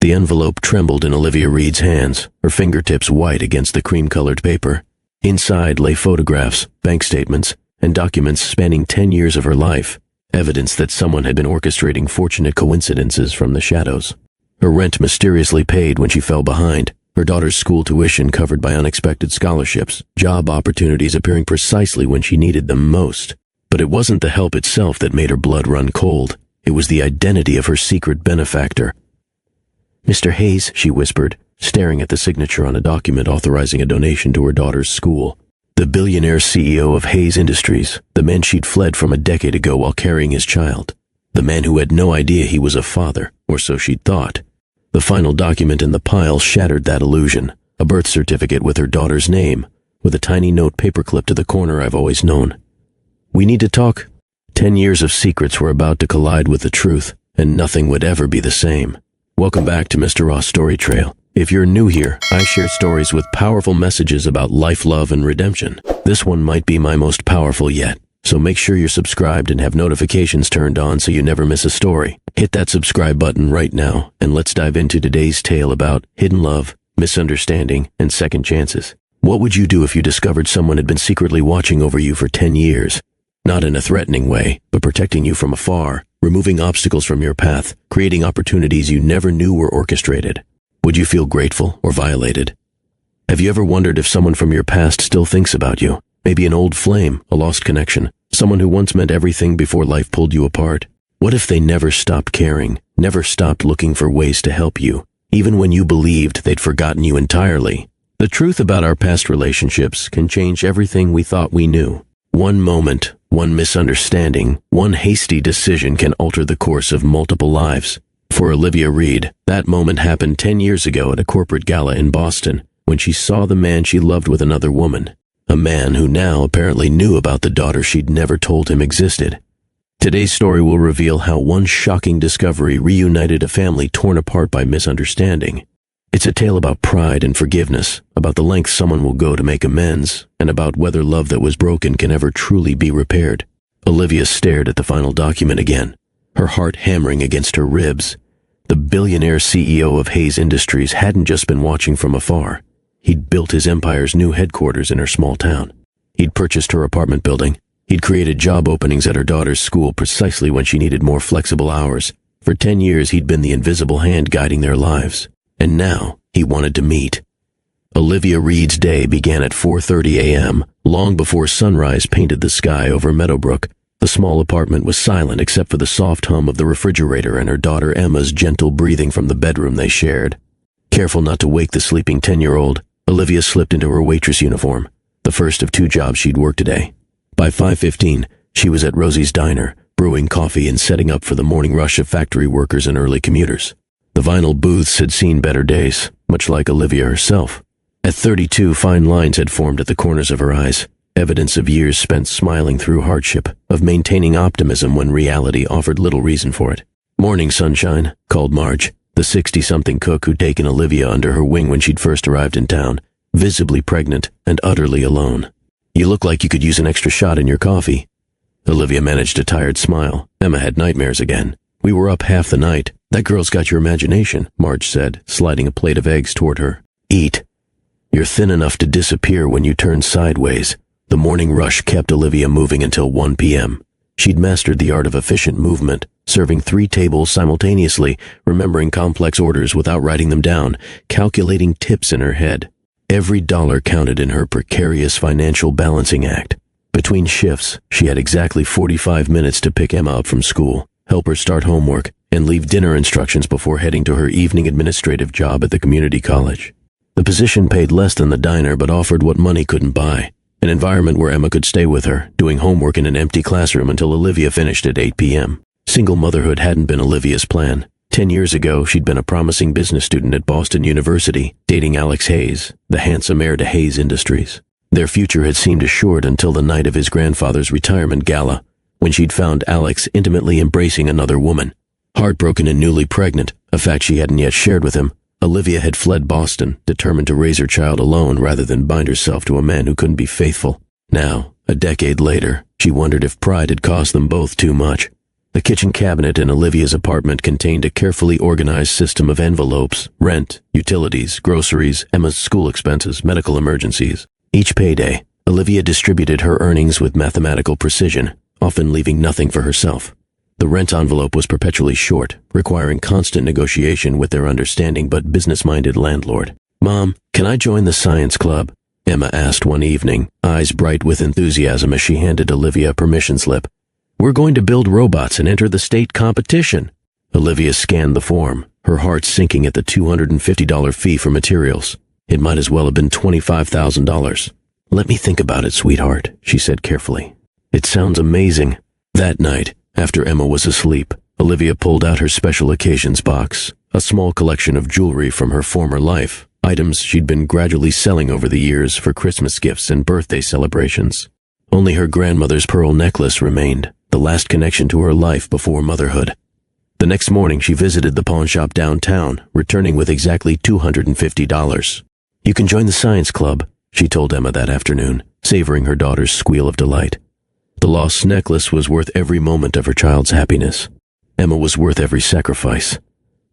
The envelope trembled in Olivia Reed's hands, her fingertips white against the cream-colored paper. Inside lay photographs, bank statements, and documents spanning 10 years of her life, evidence that someone had been orchestrating fortunate coincidences from the shadows. Her rent mysteriously paid when she fell behind, her daughter's school tuition covered by unexpected scholarships, job opportunities appearing precisely when she needed them most. But it wasn't the help itself that made her blood run cold. It was the identity of her secret benefactor. "Mr. Hayes," she whispered, staring at the signature on a document authorizing a donation to her daughter's school. The billionaire CEO of Hayes Industries, the man she'd fled from a decade ago while carrying his child. The man who had no idea he was a father, or so she'd thought. The final document in the pile shattered that illusion, a birth certificate with her daughter's name, with a tiny note paperclipped to the corner I've always known. "We need to talk." 10 years of secrets were about to collide with the truth, and nothing would ever be the same. Welcome back to Mr. Ross Story Trail. If you're new here, I share stories with powerful messages about life, love, and redemption. This one might be my most powerful yet, so make sure you're subscribed and have notifications turned on so you never miss a story. Hit that subscribe button right now, and let's dive into today's tale about hidden love, misunderstanding, and second chances. What would you do if you discovered someone had been secretly watching over you for 10 years? Not in a threatening way, but protecting you from afar, removing obstacles from your path, creating opportunities you never knew were orchestrated. Would you feel grateful or violated? Have you ever wondered if someone from your past still thinks about you? Maybe an old flame, a lost connection, someone who once meant everything before life pulled you apart. What if they never stopped caring, never stopped looking for ways to help you, even when you believed they'd forgotten you entirely? The truth about our past relationships can change everything we thought we knew. One moment, one misunderstanding, one hasty decision can alter the course of multiple lives. For Olivia Reed, that moment happened 10 years ago at a corporate gala in Boston, when she saw the man she loved with another woman, a man who now apparently knew about the daughter she'd never told him existed. Today's story will reveal how one shocking discovery reunited a family torn apart by misunderstanding. It's a tale about pride and forgiveness, about the lengths someone will go to make amends, and about whether love that was broken can ever truly be repaired. Olivia stared at the final document again, her heart hammering against her ribs. The billionaire CEO of Hayes Industries hadn't just been watching from afar. He'd built his empire's new headquarters in her small town. He'd purchased her apartment building. He'd created job openings at her daughter's school precisely when she needed more flexible hours. For 10 years, he'd been the invisible hand guiding their lives. And now, he wanted to meet. Olivia Reed's day began at 4:30 a.m., long before sunrise painted the sky over Meadowbrook. The small apartment was silent except for the soft hum of the refrigerator and her daughter Emma's gentle breathing from the bedroom they shared. Careful not to wake the sleeping 10-year-old, Olivia slipped into her waitress uniform, the first of 2 jobs she'd worked today. By 5:15, she was at Rosie's Diner, brewing coffee and setting up for the morning rush of factory workers and early commuters. The vinyl booths had seen better days, much like Olivia herself. At 32, fine lines had formed at the corners of her eyes, evidence of years spent smiling through hardship, of maintaining optimism when reality offered little reason for it. "Morning, sunshine," called Marge, the 60-something cook who'd taken Olivia under her wing when she'd first arrived in town, visibly pregnant and utterly alone. "You look like you could use an extra shot in your coffee." Olivia managed a tired smile. Emma had nightmares again. "We were up half the night." "That girl's got your imagination," Marge said, sliding a plate of eggs toward her. "Eat." "You're thin enough to disappear when you turn sideways." The morning rush kept Olivia moving until 1 p.m. She'd mastered the art of efficient movement, serving 3 tables simultaneously, remembering complex orders without writing them down, calculating tips in her head. Every dollar counted in her precarious financial balancing act. Between shifts, she had exactly 45 minutes to pick Emma up from school, help her start homework, and leave dinner instructions before heading to her evening administrative job at the community college. The position paid less than the diner but offered what money couldn't buy, an environment where Emma could stay with her, doing homework in an empty classroom until Olivia finished at 8 p.m. Single motherhood hadn't been Olivia's plan. 10 years ago, she'd been a promising business student at Boston University, dating Alex Hayes, the handsome heir to Hayes Industries. Their future had seemed assured until the night of his grandfather's retirement gala, when she'd found Alex intimately embracing another woman. Heartbroken and newly pregnant, a fact she hadn't yet shared with him, Olivia had fled Boston, determined to raise her child alone rather than bind herself to a man who couldn't be faithful. Now, a decade later, she wondered if pride had cost them both too much. The kitchen cabinet in Olivia's apartment contained a carefully organized system of envelopes, rent, utilities, groceries, Emma's school expenses, medical emergencies. Each payday, Olivia distributed her earnings with mathematical precision, often leaving nothing for herself. The rent envelope was perpetually short, requiring constant negotiation with their understanding but business-minded landlord. "Mom, can I join the science club?" Emma asked one evening, eyes bright with enthusiasm as she handed Olivia a permission slip. "We're going to build robots and enter the state competition." Olivia scanned the form, her heart sinking at the $250 fee for materials. It might as well have been $25,000. "Let me think about it, sweetheart," she said carefully. "It sounds amazing." That night, after Emma was asleep, Olivia pulled out her special occasions box, a small collection of jewelry from her former life, items she'd been gradually selling over the years for Christmas gifts and birthday celebrations. Only her grandmother's pearl necklace remained, the last connection to her life before motherhood. The next morning she visited the pawn shop downtown, returning with exactly $250. "You can join the science club," she told Emma that afternoon, savoring her daughter's squeal of delight. The lost necklace was worth every moment of her child's happiness. Emma was worth every sacrifice.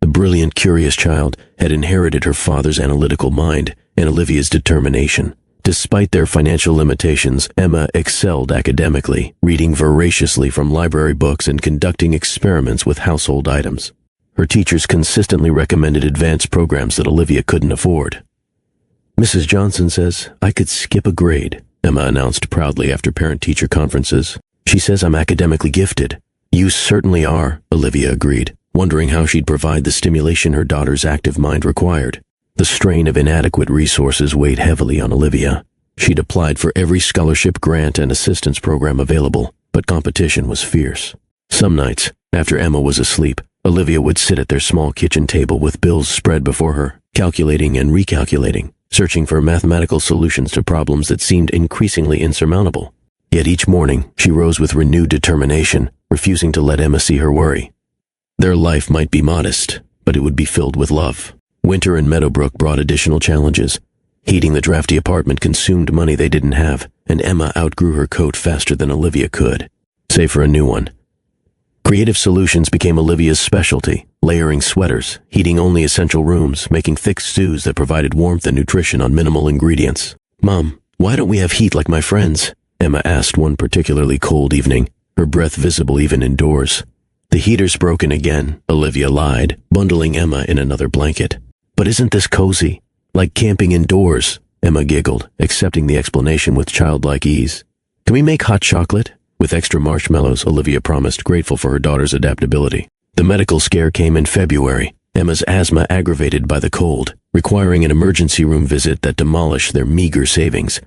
The brilliant, curious child had inherited her father's analytical mind and Olivia's determination. Despite their financial limitations, Emma excelled academically, reading voraciously from library books and conducting experiments with household items. Her teachers consistently recommended advanced programs that Olivia couldn't afford. "Mrs. Johnson says I could skip a grade," Emma announced proudly after parent-teacher conferences. "She says I'm academically gifted." "You certainly are," Olivia agreed, wondering how she'd provide the stimulation her daughter's active mind required. The strain of inadequate resources weighed heavily on Olivia. She'd applied for every scholarship, grant, and assistance program available, but competition was fierce. Some nights, after Emma was asleep, Olivia would sit at their small kitchen table with bills spread before her, calculating and recalculating, searching for mathematical solutions to problems that seemed increasingly insurmountable. Yet each morning, she rose with renewed determination, refusing to let Emma see her worry. Their life might be modest, but it would be filled with love. Winter in Meadowbrook brought additional challenges. Heating the drafty apartment consumed money they didn't have, and Emma outgrew her coat faster than Olivia could, save for a new one. Creative solutions became Olivia's specialty, layering sweaters, heating only essential rooms, making thick stews that provided warmth and nutrition on minimal ingredients. "Mom, why don't we have heat like my friends?" Emma asked one particularly cold evening, her breath visible even indoors. "The heater's broken again," Olivia lied, bundling Emma in another blanket. "But isn't this cozy? Like camping indoors," Emma giggled, accepting the explanation with childlike ease. "Can we make hot chocolate?" With extra marshmallows, Olivia promised, grateful for her daughter's adaptability. The medical scare came in February, Emma's asthma aggravated by the cold, requiring an emergency room visit that demolished their meager savings.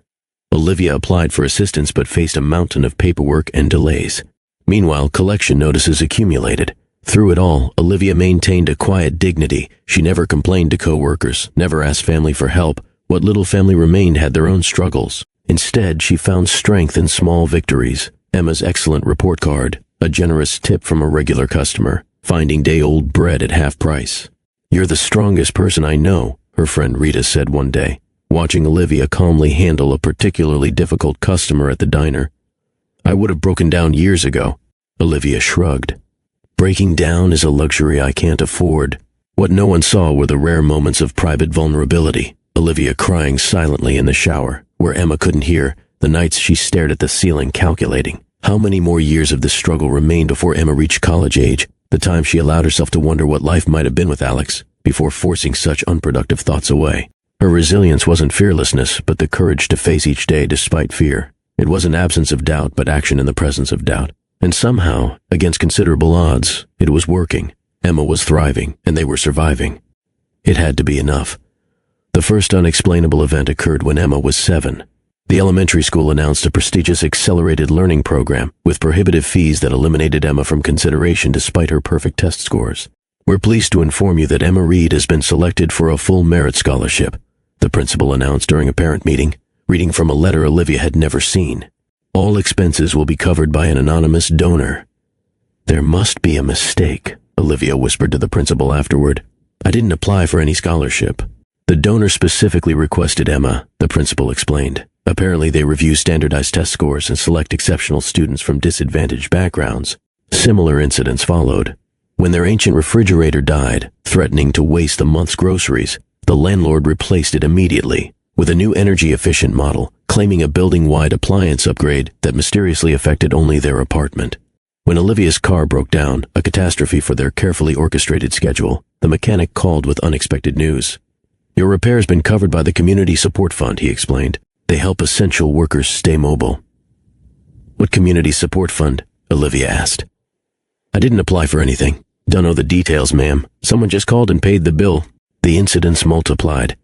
Olivia applied for assistance but faced a mountain of paperwork and delays. Meanwhile, collection notices accumulated. Through it all, Olivia maintained a quiet dignity. She never complained to co-workers, never asked family for help. What little family remained had their own struggles. Instead, she found strength in small victories. Emma's excellent report card, a generous tip from a regular customer, finding day-old bread at half price. "You're the strongest person I know," her friend Rita said one day, watching Olivia calmly handle a particularly difficult customer at the diner. "I would have broken down years ago." Olivia shrugged. "Breaking down is a luxury I can't afford." What no one saw were the rare moments of private vulnerability. Olivia crying silently in the shower, where Emma couldn't hear, the nights she stared at the ceiling calculating. How many more years of this struggle remained before Emma reached college age, the time she allowed herself to wonder what life might have been with Alex, before forcing such unproductive thoughts away. Her resilience wasn't fearlessness, but the courage to face each day despite fear. It wasn't absence of doubt, but action in the presence of doubt. And somehow, against considerable odds, it was working. Emma was thriving, and they were surviving. It had to be enough. The first unexplainable event occurred when Emma was 7. The elementary school announced a prestigious accelerated learning program with prohibitive fees that eliminated Emma from consideration despite her perfect test scores. "We're pleased to inform you that Emma Reed has been selected for a full merit scholarship," the principal announced during a parent meeting, reading from a letter Olivia had never seen. "All expenses will be covered by an anonymous donor." "There must be a mistake," Olivia whispered to the principal afterward. "I didn't apply for any scholarship." "The donor specifically requested Emma," the principal explained. "Apparently they review standardized test scores and select exceptional students from disadvantaged backgrounds. Similar incidents followed. When their ancient refrigerator died, threatening to waste the month's groceries, the landlord replaced it immediately with a new energy-efficient model, claiming a building-wide appliance upgrade that mysteriously affected only their apartment. When Olivia's car broke down, a catastrophe for their carefully orchestrated schedule, the mechanic called with unexpected news. "Your repair's been covered by the Community Support Fund," he explained. "They help essential workers stay mobile." "What Community Support Fund?" Olivia asked. "I didn't apply for anything. Don't know the details, ma'am. Someone just called and paid the bill." The incidents multiplied.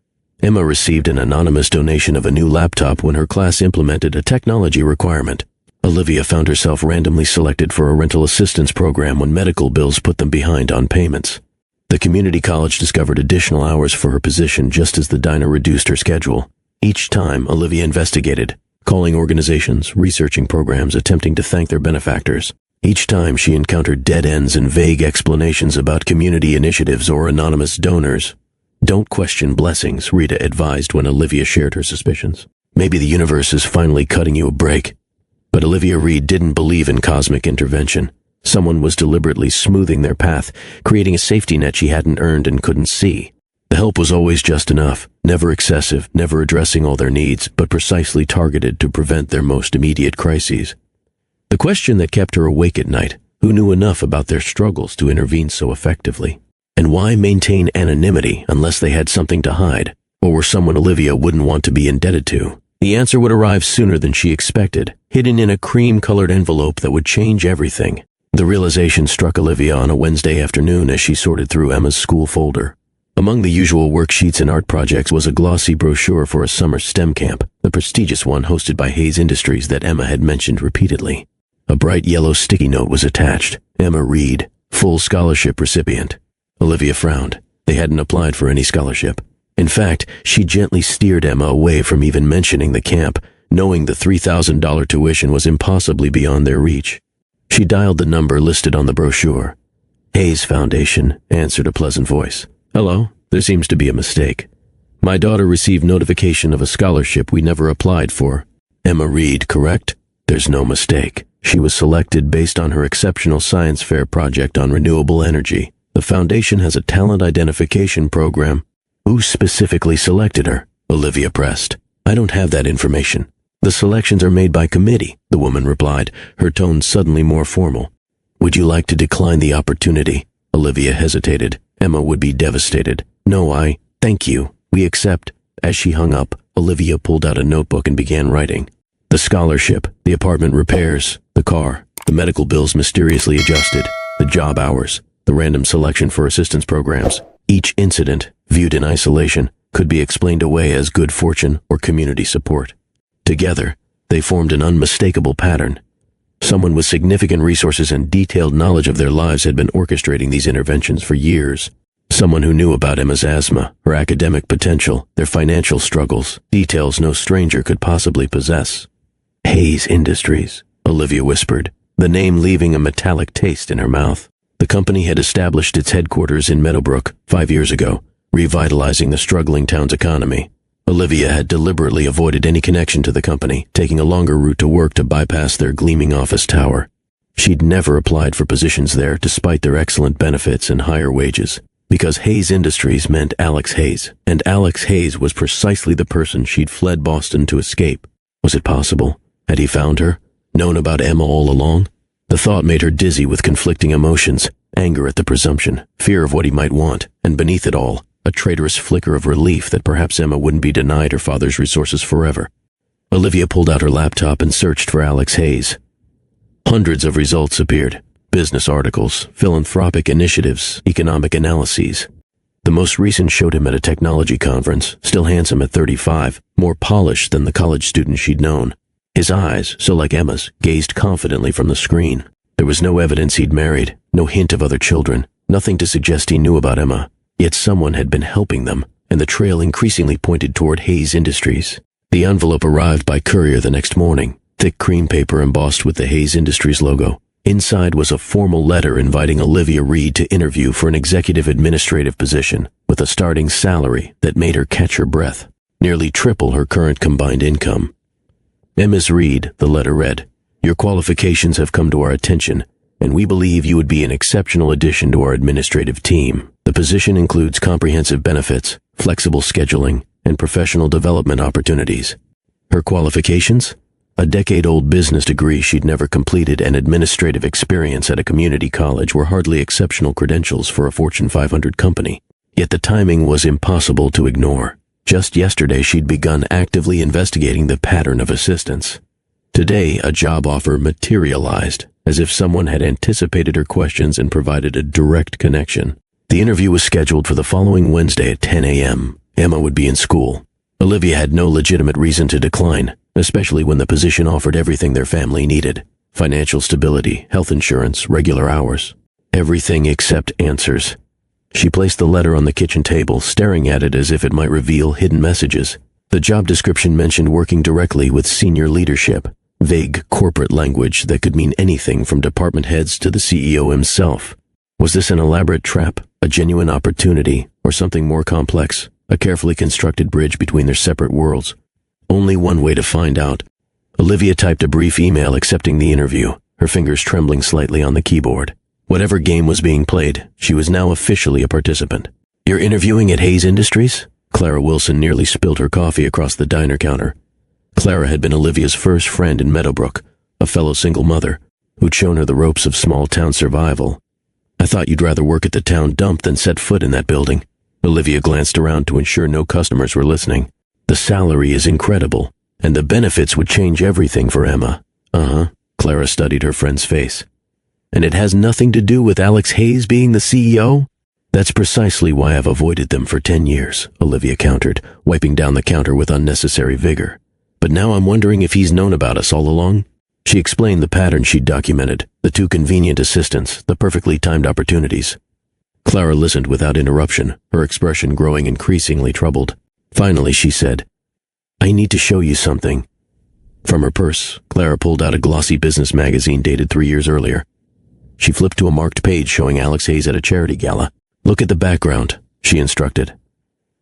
Emma received an anonymous donation of a new laptop when her class implemented a technology requirement. Olivia found herself randomly selected for a rental assistance program when medical bills put them behind on payments. The community college discovered additional hours for her position just as the diner reduced her schedule. Each time, Olivia investigated, calling organizations, researching programs, attempting to thank their benefactors. Each time she encountered dead ends and vague explanations about community initiatives or anonymous donors. "Don't question blessings," Rita advised when Olivia shared her suspicions. "Maybe the universe is finally cutting you a break." But Olivia Reed didn't believe in cosmic intervention. Someone was deliberately smoothing their path, creating a safety net she hadn't earned and couldn't see. The help was always just enough, never excessive, never addressing all their needs, but precisely targeted to prevent their most immediate crises. The question that kept her awake at night, who knew enough about their struggles to intervene so effectively? And why maintain anonymity unless they had something to hide, or were someone Olivia wouldn't want to be indebted to? The answer would arrive sooner than she expected, hidden in a cream-colored envelope that would change everything. The realization struck Olivia on a Wednesday afternoon as she sorted through Emma's school folder. Among the usual worksheets and art projects was a glossy brochure for a summer STEM camp, the prestigious one hosted by Hayes Industries that Emma had mentioned repeatedly. A bright yellow sticky note was attached. Emma Reed, full scholarship recipient. Olivia frowned. They hadn't applied for any scholarship. In fact, she gently steered Emma away from even mentioning the camp, knowing the $3,000 tuition was impossibly beyond their reach. She dialed the number listed on the brochure. "Hayes Foundation," answered a pleasant voice. "Hello, there seems to be a mistake. My daughter received notification of a scholarship we never applied for." "Emma Reed, correct?" "There's no mistake. She was selected based on her exceptional science fair project on renewable energy. The foundation has a talent identification program." "Who specifically selected her?" Olivia pressed. "I don't have that information. The selections are made by committee," the woman replied, her tone suddenly more formal. "Would you like to decline the opportunity?" Olivia hesitated. Emma would be devastated. "No, thank you. We accept." As she hung up, Olivia pulled out a notebook and began writing. The scholarship, the apartment repairs, the car, the medical bills mysteriously adjusted, the job hours, the random selection for assistance programs. Each incident, viewed in isolation, could be explained away as good fortune or community support. Together, they formed an unmistakable pattern. Someone with significant resources and detailed knowledge of their lives had been orchestrating these interventions for years. Someone who knew about Emma's asthma, her academic potential, their financial struggles, details no stranger could possibly possess. "Hayes Industries," Olivia whispered, the name leaving a metallic taste in her mouth. The company had established its headquarters in Meadowbrook 5 years ago, revitalizing the struggling town's economy. Olivia had deliberately avoided any connection to the company, taking a longer route to work to bypass their gleaming office tower. She'd never applied for positions there despite their excellent benefits and higher wages, because Hayes Industries meant Alex Hayes, and Alex Hayes was precisely the person she'd fled Boston to escape. Was it possible? Had he found her? Known about Emma all along? The thought made her dizzy with conflicting emotions, anger at the presumption, fear of what he might want, and beneath it all, a traitorous flicker of relief that perhaps Emma wouldn't be denied her father's resources forever. Olivia pulled out her laptop and searched for Alex Hayes. Hundreds of results appeared. Business articles, philanthropic initiatives, economic analyses. The most recent showed him at a technology conference, still handsome at 35, more polished than the college student she'd known. His eyes, so like Emma's, gazed confidently from the screen. There was no evidence he'd married, no hint of other children, nothing to suggest he knew about Emma. Yet someone had been helping them, and the trail increasingly pointed toward Hayes Industries. The envelope arrived by courier the next morning, thick cream paper embossed with the Hayes Industries logo. Inside was a formal letter inviting Olivia Reed to interview for an executive administrative position, with a starting salary that made her catch her breath, nearly triple her current combined income. "Ms. Reed," the letter read, "your qualifications have come to our attention, and we believe you would be an exceptional addition to our administrative team. The position includes comprehensive benefits, flexible scheduling, and professional development opportunities. Her qualifications? A decade-old business degree she'd never completed and administrative experience at a community college were hardly exceptional credentials for a Fortune 500 company. Yet the timing was impossible to ignore. Just yesterday she'd begun actively investigating the pattern of assistance. Today, a job offer materialized, as if someone had anticipated her questions and provided a direct connection. The interview was scheduled for the following Wednesday at 10 a.m. Emma would be in school. Olivia had no legitimate reason to decline, especially when the position offered everything their family needed: financial stability, health insurance, regular hours. Everything except answers. She placed the letter on the kitchen table, staring at it as if it might reveal hidden messages. The job description mentioned working directly with senior leadership, vague corporate language that could mean anything from department heads to the CEO himself. Was this an elaborate trap, a genuine opportunity, or something more complex, a carefully constructed bridge between their separate worlds? Only one way to find out. Olivia typed a brief email accepting the interview, her fingers trembling slightly on the keyboard. Whatever game was being played, she was now officially a participant. "You're interviewing at Hayes Industries?" Clara Wilson nearly spilled her coffee across the diner counter. Clara had been Olivia's first friend in Meadowbrook, a fellow single mother, who'd shown her the ropes of small-town survival. "I thought you'd rather work at the town dump than set foot in that building." Olivia glanced around to ensure no customers were listening. "The salary is incredible, and the benefits would change everything for Emma." Clara studied her friend's face. "And it has nothing to do with Alex Hayes being the CEO?" "That's precisely why I've avoided them for 10 years, Olivia countered, wiping down the counter with unnecessary vigor. "But now I'm wondering if he's known about us all along." She explained the pattern she'd documented, the two convenient assistants, the perfectly timed opportunities. Clara listened without interruption, her expression growing increasingly troubled. Finally, she said, "I need to show you something." From her purse, Clara pulled out a glossy business magazine dated 3 years earlier. She flipped to a marked page showing Alex Hayes at a charity gala. "Look at the background," she instructed.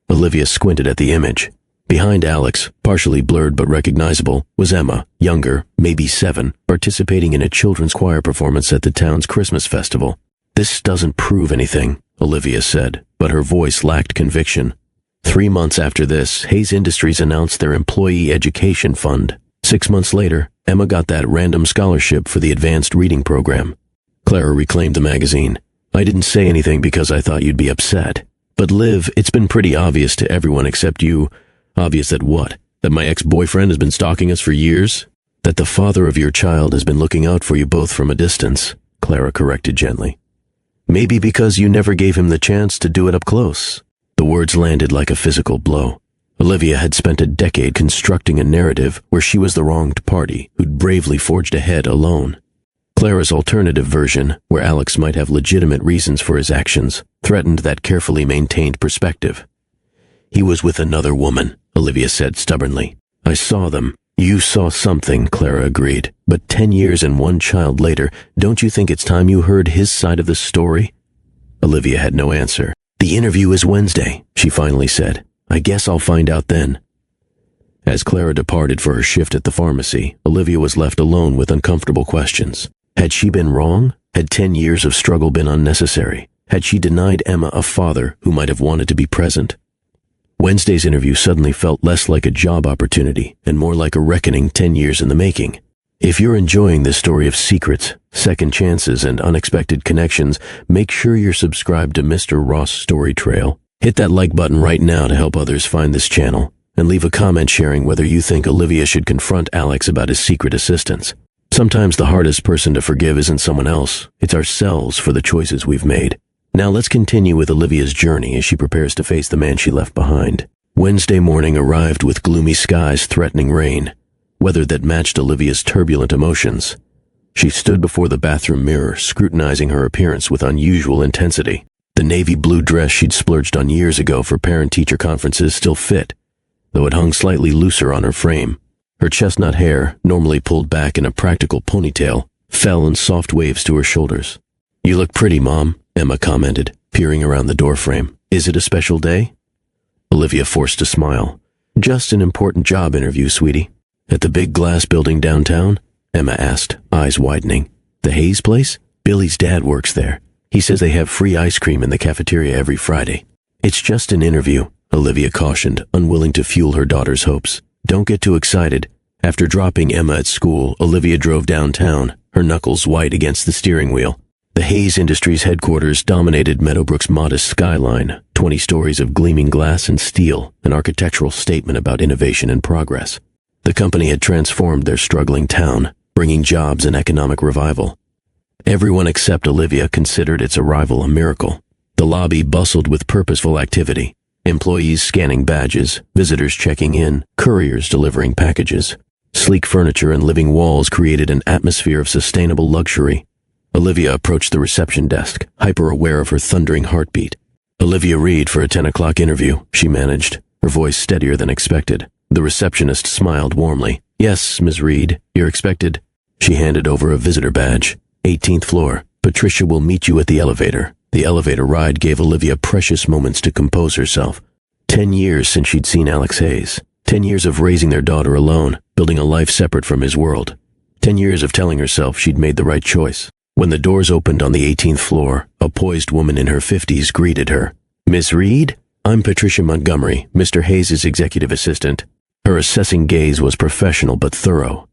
Olivia squinted at the image. Behind Alex, partially blurred but recognizable, was Emma, younger, maybe 7, participating in a children's choir performance at the town's Christmas festival. "This doesn't prove anything," Olivia said, but her voice lacked conviction. 3 months after this, Hayes Industries announced their employee education fund. 6 months later, Emma got that random scholarship for the advanced reading program. Clara reclaimed the magazine. "I didn't say anything because I thought you'd be upset. But Liv, it's been pretty obvious to everyone except you." "Obvious that what? That my ex-boyfriend has been stalking us for years?" "That the father of your child has been looking out for you both from a distance," Clara corrected gently. "Maybe because you never gave him the chance to do it up close." The words landed like a physical blow. Olivia had spent a decade constructing a narrative where she was the wronged party who'd bravely forged ahead alone. Clara's alternative version, where Alex might have legitimate reasons for his actions, threatened that carefully maintained perspective. "He was with another woman," Olivia said stubbornly. "I saw them." "You saw something," Clara agreed. "But 10 years and 1 child later, don't you think it's time you heard his side of the story?" Olivia had no answer. "The interview is Wednesday," she finally said. "I guess I'll find out then." As Clara departed for her shift at the pharmacy, Olivia was left alone with uncomfortable questions. Had she been wrong? Had 10 years of struggle been unnecessary? Had she denied Emma a father who might have wanted to be present? Wednesday's interview suddenly felt less like a job opportunity and more like a reckoning 10 years in the making. If you're enjoying this story of secrets, second chances, and unexpected connections, make sure you're subscribed to Mr. Ross Story Trail. Hit that like button right now to help others find this channel, and leave a comment sharing whether you think Olivia should confront Alex about his secret assistance. Sometimes the hardest person to forgive isn't someone else, it's ourselves for the choices we've made. Now let's continue with Olivia's journey as she prepares to face the man she left behind. Wednesday morning arrived with gloomy skies threatening rain, weather that matched Olivia's turbulent emotions. She stood before the bathroom mirror, scrutinizing her appearance with unusual intensity. The navy blue dress she'd splurged on years ago for parent-teacher conferences still fit, though it hung slightly looser on her frame. Her chestnut hair, normally pulled back in a practical ponytail, fell in soft waves to her shoulders. "You look pretty, Mom," Emma commented, peering around the doorframe. "Is it a special day?" Olivia forced a smile. "Just an important job interview, sweetie." "At the big glass building downtown?" Emma asked, eyes widening. "The Hayes place?" Billy's dad works there. He says they have free ice cream in the cafeteria every Friday. It's just an interview, Olivia cautioned, unwilling to fuel her daughter's hopes. Don't get too excited. After dropping Emma at school, Olivia drove downtown, her knuckles white against the steering wheel. The Hayes Industries headquarters dominated Meadowbrook's modest skyline, 20 stories of gleaming glass and steel, an architectural statement about innovation and progress. The company had transformed their struggling town, bringing jobs and economic revival. Everyone except Olivia considered its arrival a miracle. The lobby bustled with purposeful activity. Employees scanning badges, visitors checking in, couriers delivering packages. Sleek furniture and living walls created an atmosphere of sustainable luxury. Olivia approached the reception desk, hyper-aware of her thundering heartbeat. Olivia Reed for a 10 o'clock interview, she managed, her voice steadier than expected. The receptionist smiled warmly. Yes, Ms. Reed, you're expected. She handed over a visitor badge. 18th floor. Patricia will meet you at the elevator. The elevator ride gave Olivia precious moments to compose herself. 10 years since she'd seen Alex Hayes. 10 years of raising their daughter alone, building a life separate from his world. 10 years of telling herself she'd made the right choice. When the doors opened on the 18th floor, a poised woman in her 50s greeted her. Miss Reed? I'm Patricia Montgomery, Mr. Hayes' executive assistant. Her assessing gaze was professional but thorough.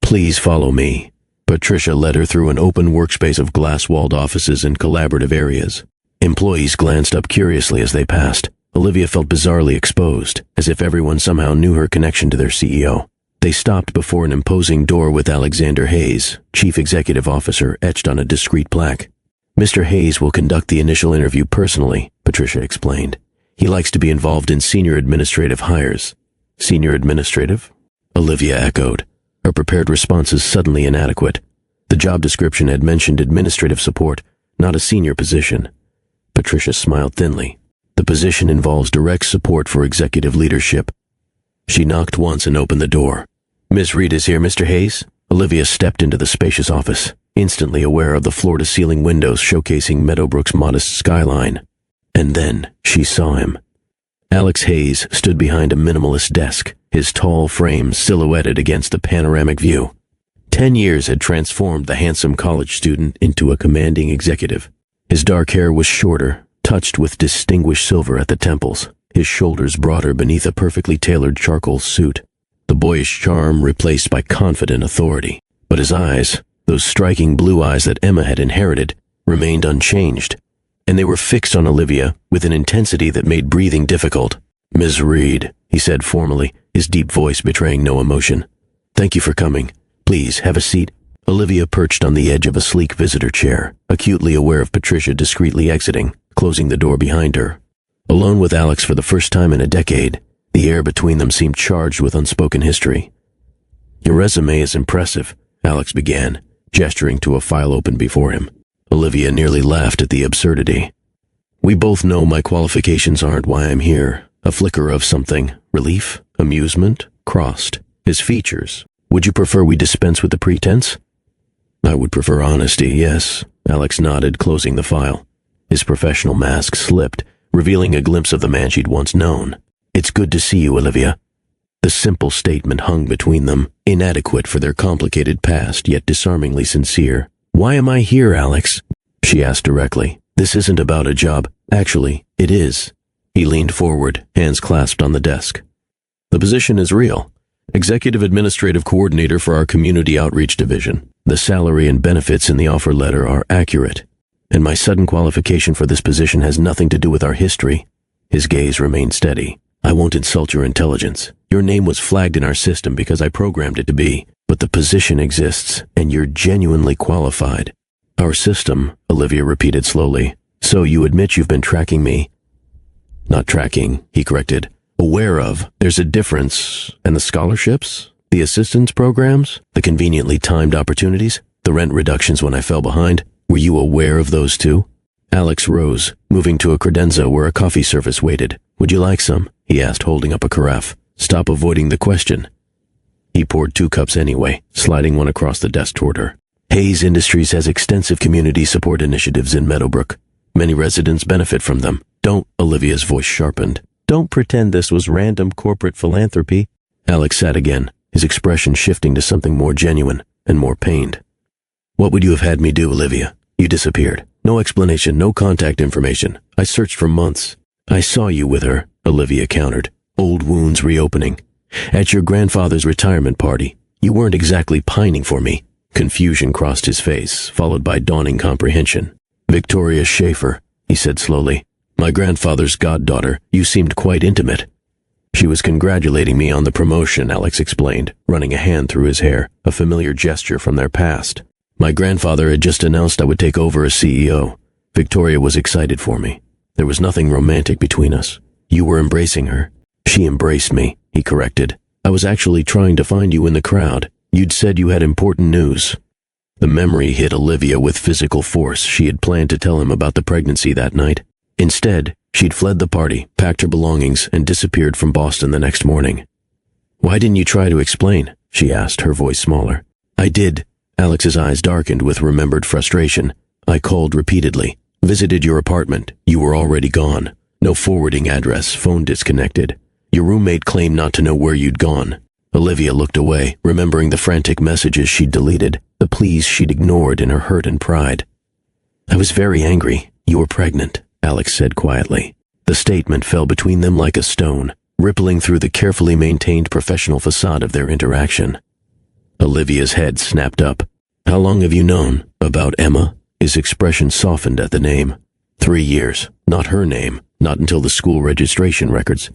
Please follow me. Patricia led her through an open workspace of glass-walled offices and collaborative areas. Employees glanced up curiously as they passed. Olivia felt bizarrely exposed, as if everyone somehow knew her connection to their CEO. They stopped before an imposing door with Alexander Hayes, Chief Executive Officer, etched on a discreet plaque. Mr. Hayes will conduct the initial interview personally, Patricia explained. He likes to be involved in senior administrative hires. Senior administrative? Olivia echoed, her prepared responses suddenly inadequate. The job description had mentioned administrative support, not a senior position. Patricia smiled thinly. The position involves direct support for executive leadership. She knocked once and opened the door. Miss Reed is here, Mr. Hayes. Olivia stepped into the spacious office, instantly aware of the floor-to-ceiling windows showcasing Meadowbrook's modest skyline. And then she saw him. Alex Hayes stood behind a minimalist desk, his tall frame silhouetted against the panoramic view. 10 years had transformed the handsome college student into a commanding executive. His dark hair was shorter, touched with distinguished silver at the temples, his shoulders broader beneath a perfectly tailored charcoal suit. The boyish charm replaced by confident authority. But his eyes, those striking blue eyes that Emma had inherited, remained unchanged, and they were fixed on Olivia with an intensity that made breathing difficult. Ms. Reed, he said formally, his deep voice betraying no emotion. Thank you for coming. Please, have a seat. Olivia perched on the edge of a sleek visitor chair, acutely aware of Patricia discreetly exiting, closing the door behind her. Alone with Alex for the first time in a decade, the air between them seemed charged with unspoken history. Your resume is impressive, Alex began, gesturing to a file open before him. Olivia nearly laughed at the absurdity. We both know my qualifications aren't why I'm here. A flicker of something. Relief? Amusement? Crossed. His features. Would you prefer we dispense with the pretense? I would prefer honesty, yes. Alex nodded, closing the file. His professional mask slipped, revealing a glimpse of the man she'd once known. It's good to see you, Olivia. The simple statement hung between them, inadequate for their complicated past, yet disarmingly sincere. Why am I here, Alex? She asked directly. This isn't about a job. Actually, it is. He leaned forward, hands clasped on the desk. The position is real. Executive Administrative Coordinator for our Community Outreach Division. The salary and benefits in the offer letter are accurate. And my sudden qualification for this position has nothing to do with our history. His gaze remained steady. I won't insult your intelligence. Your name was flagged in our system because I programmed it to be. But the position exists, and you're genuinely qualified. Our system, Olivia repeated slowly. So you admit you've been tracking me? Not tracking, he corrected. Aware of. There's a difference. And the scholarships? The assistance programs? The conveniently timed opportunities? The rent reductions when I fell behind? Were you aware of those too? Alex rose, moving to a credenza where a coffee service waited. Would you like some? He asked, holding up a carafe. Stop avoiding the question. He poured 2 cups anyway, sliding one across the desk toward her. Hayes Industries has extensive community support initiatives in Meadowbrook. Many residents benefit from them. Don't, Olivia's voice sharpened. Don't pretend this was random corporate philanthropy. Alex sat again, his expression shifting to something more genuine and more pained. What would you have had me do, Olivia? You disappeared. No explanation, no contact information. I searched for months. I saw you with her, Olivia countered, old wounds reopening. At your grandfather's retirement party. You weren't exactly pining for me. Confusion crossed his face, followed by dawning comprehension. Victoria Schaefer, he said slowly. My grandfather's goddaughter. You seemed quite intimate. She was congratulating me on the promotion, Alex explained, running a hand through his hair, a familiar gesture from their past. My grandfather had just announced I would take over as CEO. Victoria was excited for me. There was nothing romantic between us. You were embracing her. She embraced me, he corrected. I was actually trying to find you in the crowd. You'd said you had important news. The memory hit Olivia with physical force. She had planned to tell him about the pregnancy that night. Instead, she'd fled the party, packed her belongings, and disappeared from Boston the next morning. Why didn't you try to explain? She asked, her voice smaller. I did. Alex's eyes darkened with remembered frustration. I called repeatedly. Visited your apartment. You were already gone. No forwarding address, phone disconnected. Your roommate claimed not to know where you'd gone. Olivia looked away, remembering the frantic messages she'd deleted, the pleas she'd ignored in her hurt and pride. I was very angry. You were pregnant, Alex said quietly. The statement fell between them like a stone, rippling through the carefully maintained professional facade of their interaction. Olivia's head snapped up. How long have you known? About Emma? His expression softened at the name. 3 years. Not her name. Not until the school registration records.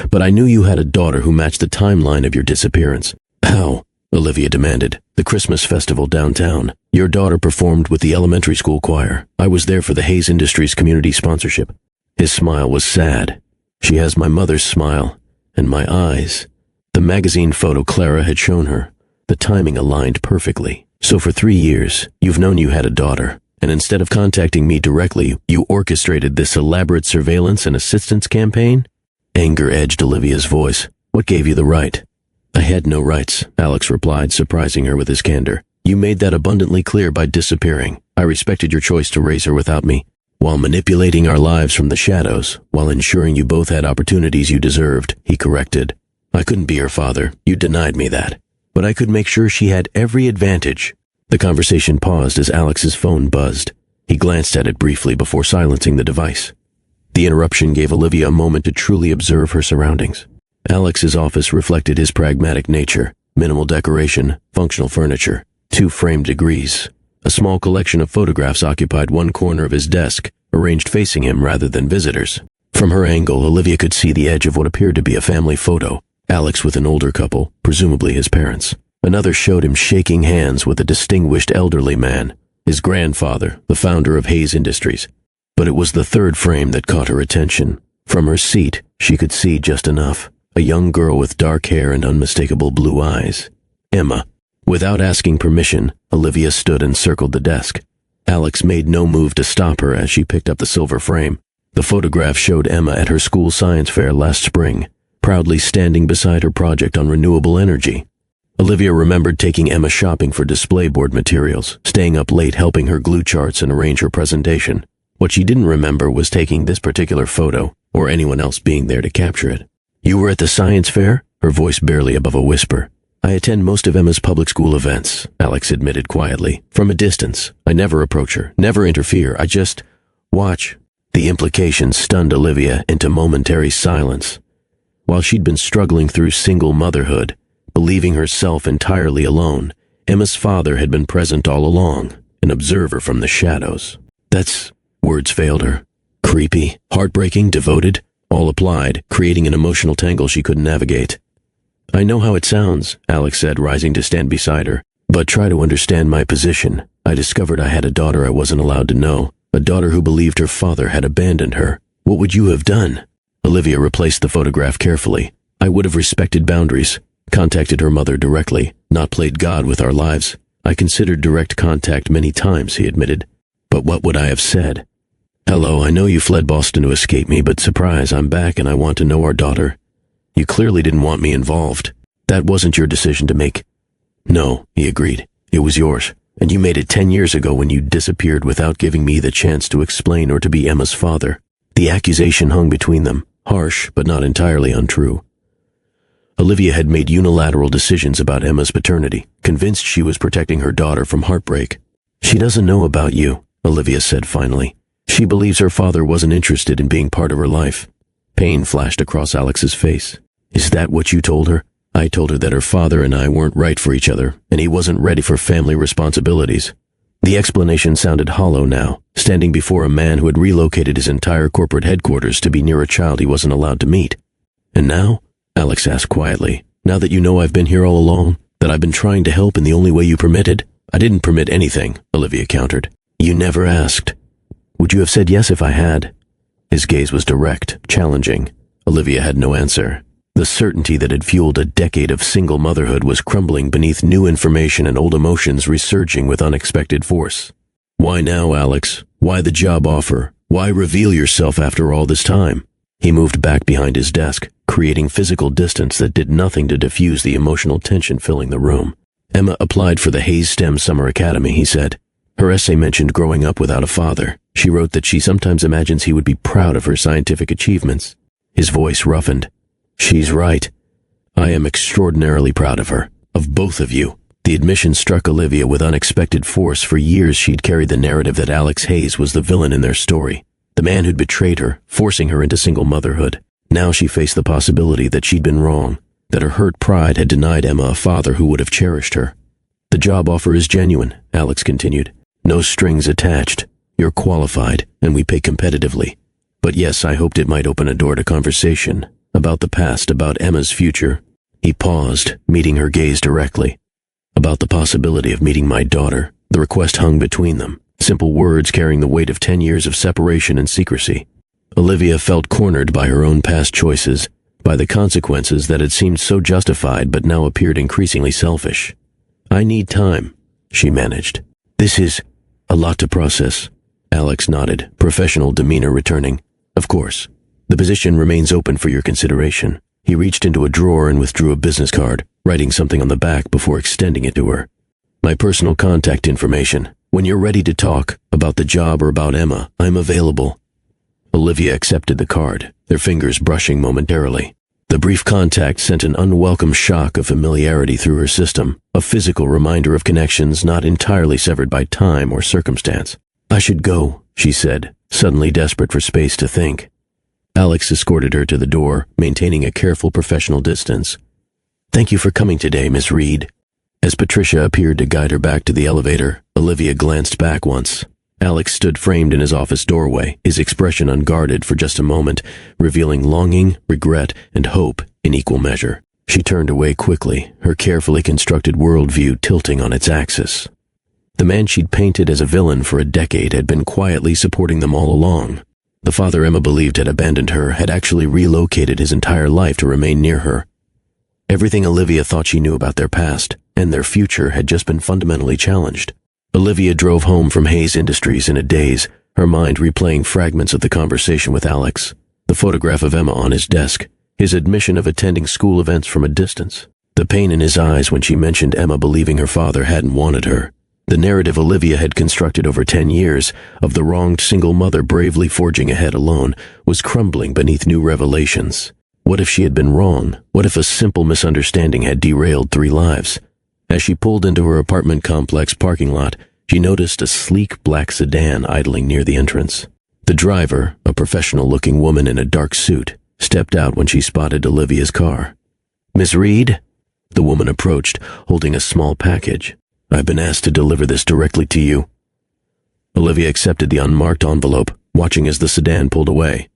But I knew you had a daughter who matched the timeline of your disappearance. How? Olivia demanded. The Christmas festival downtown. Your daughter performed with the elementary school choir. I was there for the Hayes Industries community sponsorship. His smile was sad. She has my mother's smile. And my eyes. The magazine photo Clara had shown her. The timing aligned perfectly. So for 3 years, you've known you had a daughter. And instead of contacting me directly, you orchestrated this elaborate surveillance and assistance campaign? Anger edged Olivia's voice. What gave you the right? I had no rights, Alex replied, surprising her with his candor. You made that abundantly clear by disappearing. I respected your choice to raise her without me, while manipulating our lives from the shadows, while ensuring you both had opportunities you deserved, he corrected. I couldn't be her father. You denied me that. But I could make sure she had every advantage. The conversation paused as Alex's phone buzzed. He glanced at it briefly before silencing the device. The interruption gave Olivia a moment to truly observe her surroundings. Alex's office reflected his pragmatic nature. Minimal decoration, functional furniture, 2 framed degrees. A small collection of photographs occupied one corner of his desk, arranged facing him rather than visitors. From her angle, Olivia could see the edge of what appeared to be a family photo. Alex with an older couple, presumably his parents. Another showed him shaking hands with a distinguished elderly man, his grandfather, the founder of Hayes Industries. But it was the third frame that caught her attention. From her seat, she could see just enough. A young girl with dark hair and unmistakable blue eyes. Emma. Without asking permission, Olivia stood and circled the desk. Alex made no move to stop her as she picked up the silver frame. The photograph showed Emma at her school science fair last spring, proudly standing beside her project on renewable energy. Olivia remembered taking Emma shopping for display board materials, staying up late helping her glue charts and arrange her presentation. What she didn't remember was taking this particular photo, or anyone else being there to capture it. You were at the science fair? Her voice barely above a whisper. I attend most of Emma's public school events, Alex admitted quietly. From a distance. I never approach her, never interfere. I just watch. The implication stunned Olivia into momentary silence. While she'd been struggling through single motherhood, believing herself entirely alone, Emma's father had been present all along, an observer from the shadows. Words failed her. Creepy, heartbreaking, devoted, all applied, creating an emotional tangle she couldn't navigate. I know how it sounds, Alex said, rising to stand beside her, but try to understand my position. I discovered I had a daughter I wasn't allowed to know, a daughter who believed her father had abandoned her. What would you have done? Olivia replaced the photograph carefully. I would have respected boundaries, contacted her mother directly, not played God with our lives. I considered direct contact many times, he admitted. But what would I have said? Hello, I know you fled Boston to escape me, but surprise, I'm back and I want to know our daughter. You clearly didn't want me involved. That wasn't your decision to make. No, he agreed. It was yours. And you made it 10 years ago when you disappeared without giving me the chance to explain or to be Emma's father. The accusation hung between them, harsh but not entirely untrue. Olivia had made unilateral decisions about Emma's paternity, convinced she was protecting her daughter from heartbreak. She doesn't know about you, Olivia said finally. She believes her father wasn't interested in being part of her life. Pain flashed across Alex's face. Is that what you told her? I told her that her father and I weren't right for each other, and he wasn't ready for family responsibilities. The explanation sounded hollow now, standing before a man who had relocated his entire corporate headquarters to be near a child he wasn't allowed to meet. And now? Alex asked quietly. Now that you know I've been here all along, that I've been trying to help in the only way you permitted? I didn't permit anything, Olivia countered. You never asked. Would you have said yes if I had? His gaze was direct, challenging. Olivia had no answer. The certainty that had fueled a decade of single motherhood was crumbling beneath new information and old emotions resurging with unexpected force. Why now, Alex? Why the job offer? Why reveal yourself after all this time? He moved back behind his desk, creating physical distance that did nothing to diffuse the emotional tension filling the room. Emma applied for the Hayes STEM Summer Academy, he said. Her essay mentioned growing up without a father. She wrote that she sometimes imagines he would be proud of her scientific achievements. His voice roughened. She's right. I am extraordinarily proud of her, of both of you. The admission struck Olivia with unexpected force. For years she'd carried the narrative that Alex Hayes was the villain in their story, the man who'd betrayed her, forcing her into single motherhood. Now she faced the possibility that she'd been wrong, that her hurt pride had denied Emma a father who would have cherished her. The job offer is genuine, Alex continued. No strings attached. You're qualified, and we pay competitively. But yes, I hoped it might open a door to conversation. About the past, about Emma's future. He paused, meeting her gaze directly. About the possibility of meeting my daughter. The request hung between them, simple words carrying the weight of 10 years of separation and secrecy. Olivia felt cornered by her own past choices, by the consequences that had seemed so justified but now appeared increasingly selfish. I need time, she managed. This is a lot to process. Alex nodded, professional demeanor returning. Of course. The position remains open for your consideration. He reached into a drawer and withdrew a business card, writing something on the back before extending it to her. My personal contact information. When you're ready to talk, about the job or about Emma, I'm available. Olivia accepted the card, their fingers brushing momentarily. The brief contact sent an unwelcome shock of familiarity through her system, a physical reminder of connections not entirely severed by time or circumstance. I should go, she said, suddenly desperate for space to think. Alex escorted her to the door, maintaining a careful professional distance. Thank you for coming today, Miss Reed. As Patricia appeared to guide her back to the elevator, Olivia glanced back once. Alex stood framed in his office doorway, his expression unguarded for just a moment, revealing longing, regret, and hope in equal measure. She turned away quickly, her carefully constructed worldview tilting on its axis. The man she'd painted as a villain for a decade had been quietly supporting them all along. The father Emma believed had abandoned her had actually relocated his entire life to remain near her. Everything Olivia thought she knew about their past and their future had just been fundamentally challenged. Olivia drove home from Hayes Industries in a daze, her mind replaying fragments of the conversation with Alex, the photograph of Emma on his desk, his admission of attending school events from a distance, the pain in his eyes when she mentioned Emma believing her father hadn't wanted her. The narrative Olivia had constructed over 10 years of the wronged single mother bravely forging ahead alone was crumbling beneath new revelations. What if she had been wrong? What if a simple misunderstanding had derailed 3 lives? As she pulled into her apartment complex parking lot, she noticed a sleek black sedan idling near the entrance. The driver, a professional-looking woman in a dark suit, stepped out when she spotted Olivia's car. Miss Reed? The woman approached, holding a small package. I've been asked to deliver this directly to you. Olivia accepted the unmarked envelope, watching as the sedan pulled away.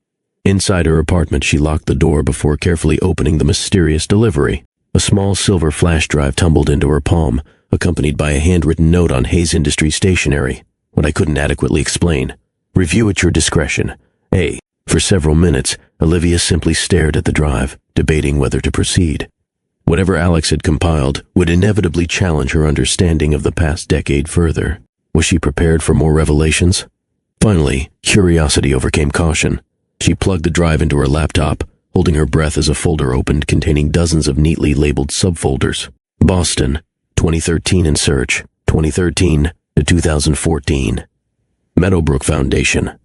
Inside her apartment, she locked the door before carefully opening the mysterious delivery. A small silver flash drive tumbled into her palm, accompanied by a handwritten note on Hayes Industries stationery. What I couldn't adequately explain. Review at your discretion. A. For several minutes, Olivia simply stared at the drive, debating whether to proceed. Whatever Alex had compiled would inevitably challenge her understanding of the past decade further. Was she prepared for more revelations? Finally, curiosity overcame caution. She plugged the drive into her laptop, holding her breath as a folder opened containing dozens of neatly labeled subfolders. Boston, 2013 in search, 2013 to 2014. Meadowbrook Foundation.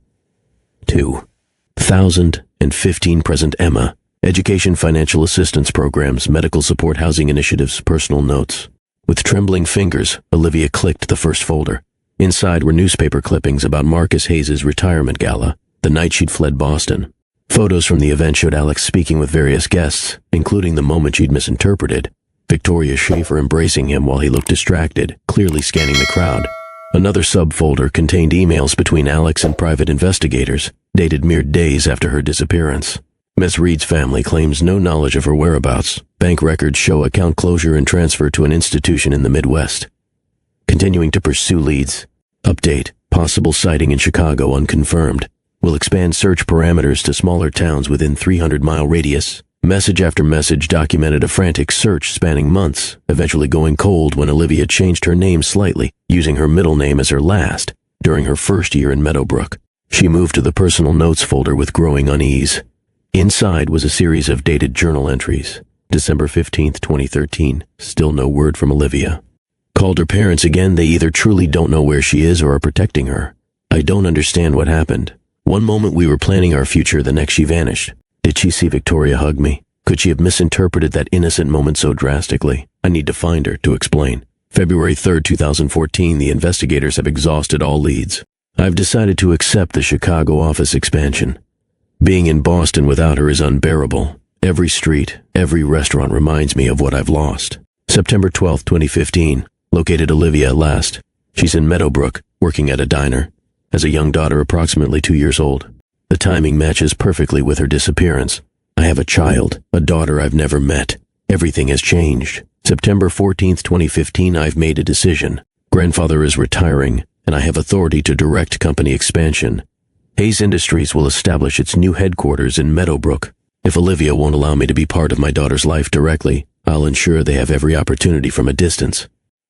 2. 1015 present Emma. Education Financial Assistance Programs, Medical Support Housing Initiatives, Personal Notes. With trembling fingers, Olivia clicked the first folder. Inside were newspaper clippings about Marcus Hayes' retirement gala, the night she'd fled Boston. Photos from the event showed Alex speaking with various guests, including the moment she'd misinterpreted, Victoria Schaefer embracing him while he looked distracted, clearly scanning the crowd. Another subfolder contained emails between Alex and private investigators, dated mere days after her disappearance. Ms. Reed's family claims no knowledge of her whereabouts. Bank records show account closure and transfer to an institution in the Midwest. Continuing to pursue leads. Update: possible sighting in Chicago unconfirmed. Will expand search parameters to smaller towns within 300-mile radius. Message after message documented a frantic search spanning months, eventually going cold when Olivia changed her name slightly, using her middle name as her last, during her first year in Meadowbrook. She moved to the personal notes folder with growing unease. Inside was a series of dated journal entries. December 15, 2013. Still no word from Olivia. Called her parents again. They either truly don't know where she is or are protecting her. I don't understand what happened. One moment we were planning our future, the next she vanished. Did she see Victoria hug me? Could she have misinterpreted that innocent moment so drastically? I need to find her to explain. February 3, 2014, the investigators have exhausted all leads. I've decided to accept the Chicago office expansion. Being in Boston without her is unbearable. Every street, every restaurant reminds me of what I've lost. September 12, 2015. Located Olivia at last. She's in Meadowbrook, working at a diner. Has a young daughter approximately 2 years old. The timing matches perfectly with her disappearance. I have a child, a daughter I've never met. Everything has changed. September 14, 2015, I've made a decision. Grandfather is retiring, and I have authority to direct company expansion. Hayes Industries will establish its new headquarters in Meadowbrook. If Olivia won't allow me to be part of my daughter's life directly, I'll ensure they have every opportunity from a distance.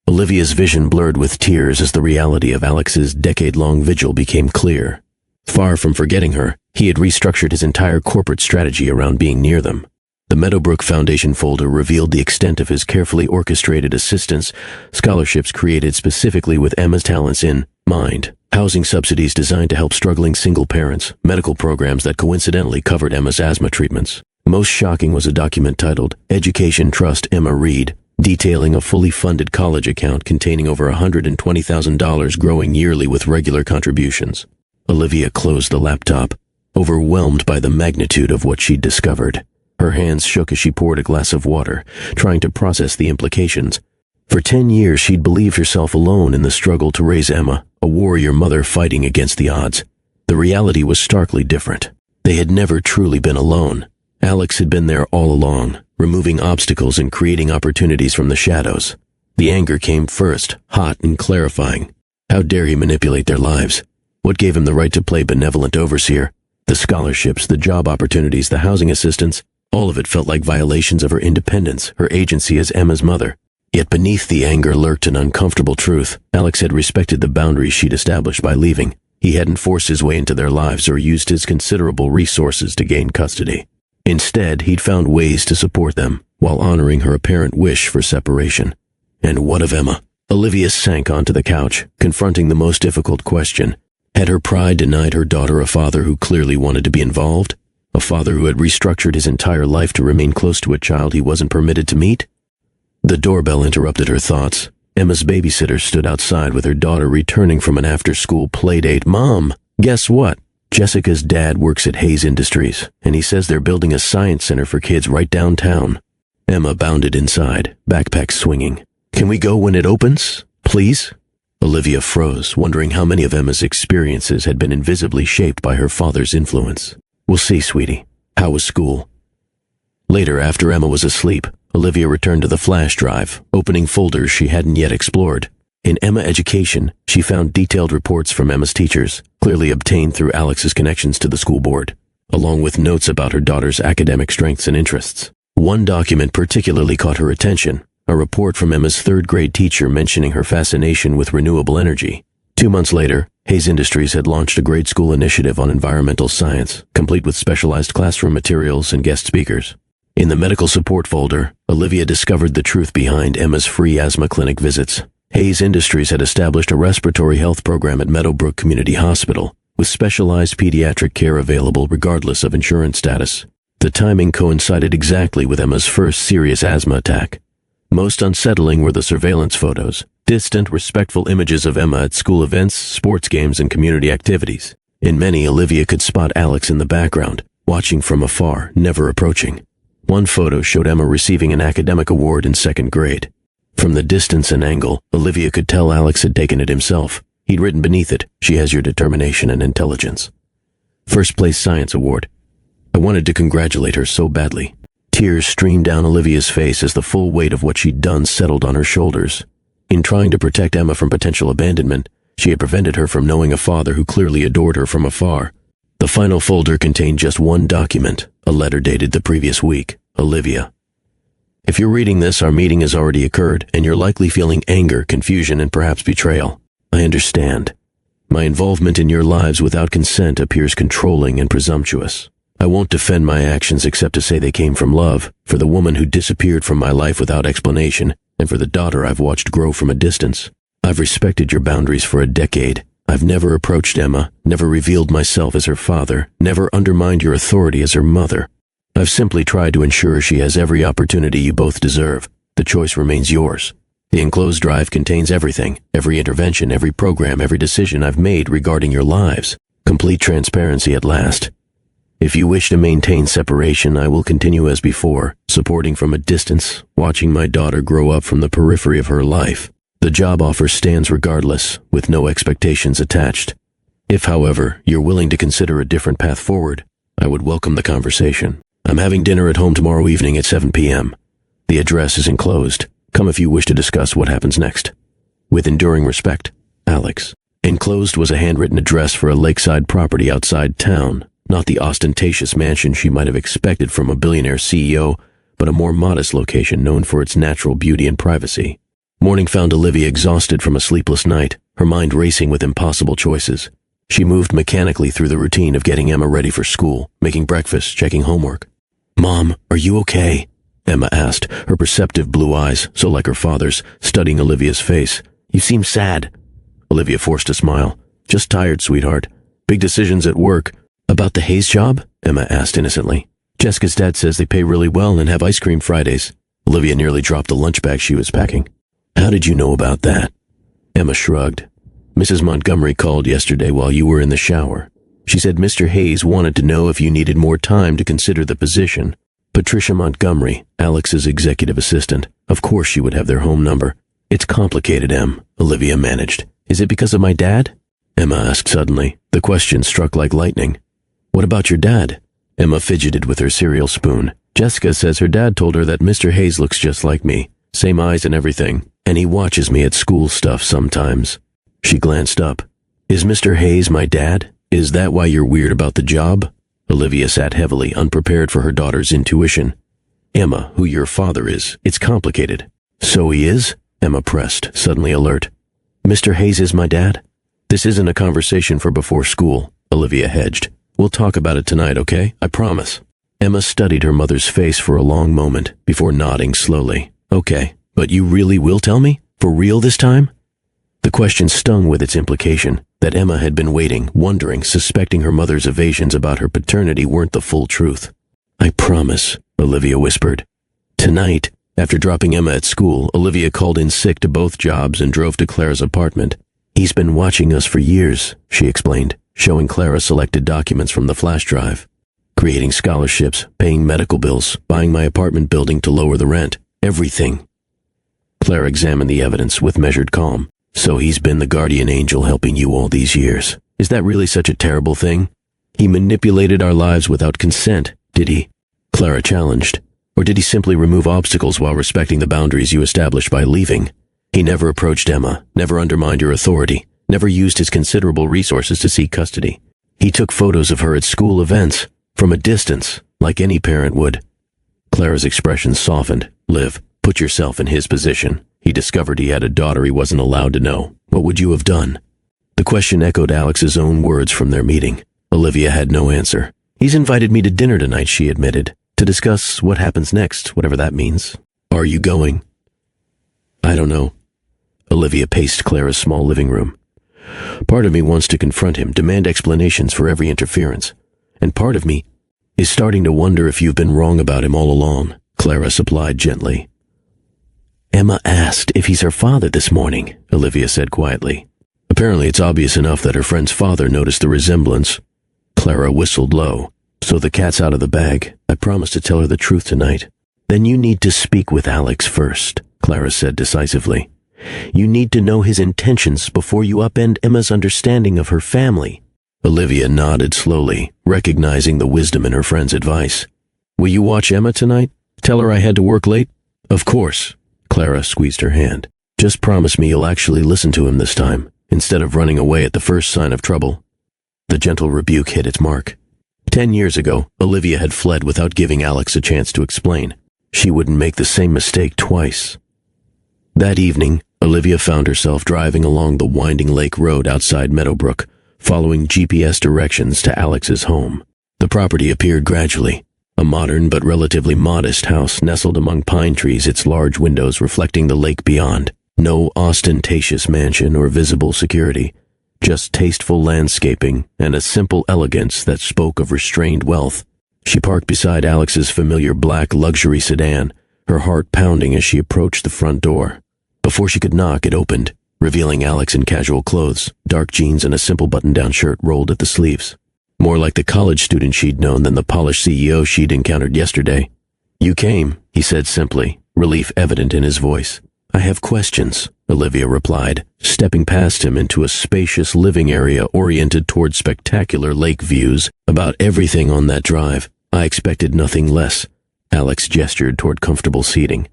Olivia's vision blurred with tears as the reality of Alex's decade-long vigil became clear. Far from forgetting her, he had restructured his entire corporate strategy around being near them. The Meadowbrook Foundation folder revealed the extent of his carefully orchestrated assistance, scholarships created specifically with Emma's talents in mind, housing subsidies designed to help struggling single parents, medical programs that coincidentally covered Emma's asthma treatments. Most shocking was a document titled Education Trust Emma Reed, detailing a fully funded college account containing over $120,000 growing yearly with regular contributions. Olivia closed the laptop, overwhelmed by the magnitude of what she'd discovered. Her hands shook as she poured a glass of water, trying to process the implications. For 10 years, she'd believed herself alone in the struggle to raise Emma, a warrior mother fighting against the odds. The reality was starkly different. They had never truly been alone. Alex had been there all along, removing obstacles and creating opportunities from the shadows. The anger came first, hot and clarifying. How dare he manipulate their lives? What gave him the right to play benevolent overseer? The scholarships, the job opportunities, the housing assistance, all of it felt like violations of her independence, her agency as Emma's mother. Yet beneath the anger lurked an uncomfortable truth. Alex had respected the boundaries she'd established by leaving. He hadn't forced his way into their lives or used his considerable resources to gain custody. Instead, he'd found ways to support them, while honoring her apparent wish for separation. And what of Emma? Olivia sank onto the couch, confronting the most difficult question. Had her pride denied her daughter a father who clearly wanted to be involved? A father who had restructured his entire life to remain close to a child he wasn't permitted to meet? The doorbell interrupted her thoughts. Emma's babysitter stood outside with her daughter returning from an after-school playdate. "Mom, guess what? Jessica's dad works at Hayes Industries, and he says they're building a science center for kids right downtown." Emma bounded inside, backpack swinging. "Can we go when it opens, please?" Olivia froze, wondering how many of Emma's experiences had been invisibly shaped by her father's influence. "We'll see, sweetie. How was school?" Later, after Emma was asleep, Olivia returned to the flash drive, opening folders she hadn't yet explored. In Emma Education, she found detailed reports from Emma's teachers, clearly obtained through Alex's connections to the school board, along with notes about her daughter's academic strengths and interests. One document particularly caught her attention, a report from Emma's third-grade teacher mentioning her fascination with renewable energy. 2 months later, Hayes Industries had launched a grade school initiative on environmental science, complete with specialized classroom materials and guest speakers. In the medical support folder, Olivia discovered the truth behind Emma's free asthma clinic visits. Hayes Industries had established a respiratory health program at Meadowbrook Community Hospital, with specialized pediatric care available regardless of insurance status. The timing coincided exactly with Emma's first serious asthma attack. Most unsettling were the surveillance photos, Distant, respectful images of Emma at school events, sports games, and community activities. In many, Olivia could spot Alex in the background, watching from afar, never approaching. One photo showed Emma receiving an academic award in second grade. From the distance and angle, Olivia could tell Alex had taken it himself. He'd written beneath it, "She has your determination and intelligence." First place science award. I wanted to congratulate her so badly. Tears streamed down Olivia's face as the full weight of what she'd done settled on her shoulders. In trying to protect Emma from potential abandonment, she had prevented her from knowing a father who clearly adored her from afar. The final folder contained just one document, a letter dated the previous week. Olivia. If you're reading this, our meeting has already occurred, and you're likely feeling anger, confusion, and perhaps betrayal. I understand. My involvement in your lives without consent appears controlling and presumptuous. I won't defend my actions except to say they came from love, for the woman who disappeared from my life without explanation, and for the daughter I've watched grow from a distance. I've respected your boundaries for a decade. I've never approached Emma, never revealed myself as her father, never undermined your authority as her mother. I've simply tried to ensure she has every opportunity you both deserve. The choice remains yours. The enclosed drive contains everything, every intervention, every program, every decision I've made regarding your lives. Complete transparency at last. If you wish to maintain separation, I will continue as before, supporting from a distance, watching my daughter grow up from the periphery of her life. The job offer stands regardless, with no expectations attached. If, however, you're willing to consider a different path forward, I would welcome the conversation. I'm having dinner at home tomorrow evening at 7 p.m. The address is enclosed. Come if you wish to discuss what happens next. With enduring respect, Alex. Enclosed was a handwritten address for a lakeside property outside town. Not the ostentatious mansion she might have expected from a billionaire CEO, but a more modest location known for its natural beauty and privacy. Morning found Olivia exhausted from a sleepless night, her mind racing with impossible choices. She moved mechanically through the routine of getting Emma ready for school, making breakfast, checking homework. "Mom, are you okay?" Emma asked, her perceptive blue eyes, so like her father's, studying Olivia's face. "You seem sad." Olivia forced a smile. "Just tired, sweetheart. Big decisions at work." "About the Hayes job?" Emma asked innocently. "Jessica's dad says they pay really well and have ice cream Fridays." Olivia nearly dropped the lunch bag she was packing. "How did you know about that?" Emma shrugged. "Mrs. Montgomery called yesterday while you were in the shower. She said Mr. Hayes wanted to know if you needed more time to consider the position. Patricia Montgomery, Alex's executive assistant. Of course she would have their home number. It's complicated, Em," Olivia managed. "Is it because of my dad?" Emma asked suddenly. The question struck like lightning. "What about your dad?" Emma fidgeted with her cereal spoon. "Jessica says her dad told her that Mr. Hayes looks just like me. Same eyes and everything. And he watches me at school stuff sometimes." She glanced up. "Is Mr. Hayes my dad? Is that why you're weird about the job?" Olivia sat heavily, unprepared for her daughter's intuition. "Emma, who your father is, it's complicated." "So he is?" Emma pressed, suddenly alert. "Mr. Hayes is my dad?" "This isn't a conversation for before school," Olivia hedged. "We'll talk about it tonight, okay? I promise." Emma studied her mother's face for a long moment before nodding slowly. "Okay, but you really will tell me? For real this time?" The question stung with its implication, that Emma had been waiting, wondering, suspecting her mother's evasions about her paternity weren't the full truth. "I promise," Olivia whispered. Tonight, after dropping Emma at school, Olivia called in sick to both jobs and drove to Clara's apartment. "He's been watching us for years," she explained, showing Clara selected documents from the flash drive. "Creating scholarships, paying medical bills, buying my apartment building to lower the rent. Everything." Clara examined the evidence with measured calm. "So he's been the guardian angel helping you all these years. Is that really such a terrible thing? He manipulated our lives without consent, did he?" Clara challenged. "Or did he simply remove obstacles while respecting the boundaries you established by leaving? He never approached Emma, never undermined your authority, never used his considerable resources to seek custody. He took photos of her at school events, from a distance, like any parent would." Clara's expression softened. "Liv, put yourself in his position. He discovered he had a daughter he wasn't allowed to know. What would you have done?" The question echoed Alex's own words from their meeting. Olivia had no answer. "He's invited me to dinner tonight," she admitted, "to discuss what happens next, whatever that means." "Are you going?" "I don't know." Olivia paced Clara's small living room. "Part of me wants to confront him, demand explanations for every interference. And part of me is starting to wonder if you've been wrong about him all along," Clara supplied gently. Emma asked if he's her father this morning, Olivia said quietly. Apparently it's obvious enough that her friend's father noticed the resemblance. Clara whistled low. So the cat's out of the bag. I promised to tell her the truth tonight. Then you need to speak with Alex first, Clara said decisively. You need to know his intentions before you upend Emma's understanding of her family. Olivia nodded slowly, recognizing the wisdom in her friend's advice. Will you watch Emma tonight? Tell her I had to work late? Of course. Clara squeezed her hand. Just promise me you'll actually listen to him this time, instead of running away at the first sign of trouble. The gentle rebuke hit its mark. 10 years ago, Olivia had fled without giving Alex a chance to explain. She wouldn't make the same mistake twice. That evening, Olivia found herself driving along the winding lake road outside Meadowbrook, following GPS directions to Alex's home. The property appeared gradually. A modern but relatively modest house nestled among pine trees, its large windows reflecting the lake beyond. No ostentatious mansion or visible security, just tasteful landscaping and a simple elegance that spoke of restrained wealth. She parked beside Alex's familiar black luxury sedan, her heart pounding as she approached the front door. Before she could knock, it opened, revealing Alex in casual clothes, dark jeans and a simple button-down shirt rolled at the sleeves. More like the college student she'd known than the polished CEO she'd encountered yesterday. You came, he said simply, relief evident in his voice. I have questions, Olivia replied, stepping past him into a spacious living area oriented toward spectacular lake views. About everything on that drive, I expected nothing less. Alex gestured toward comfortable seating.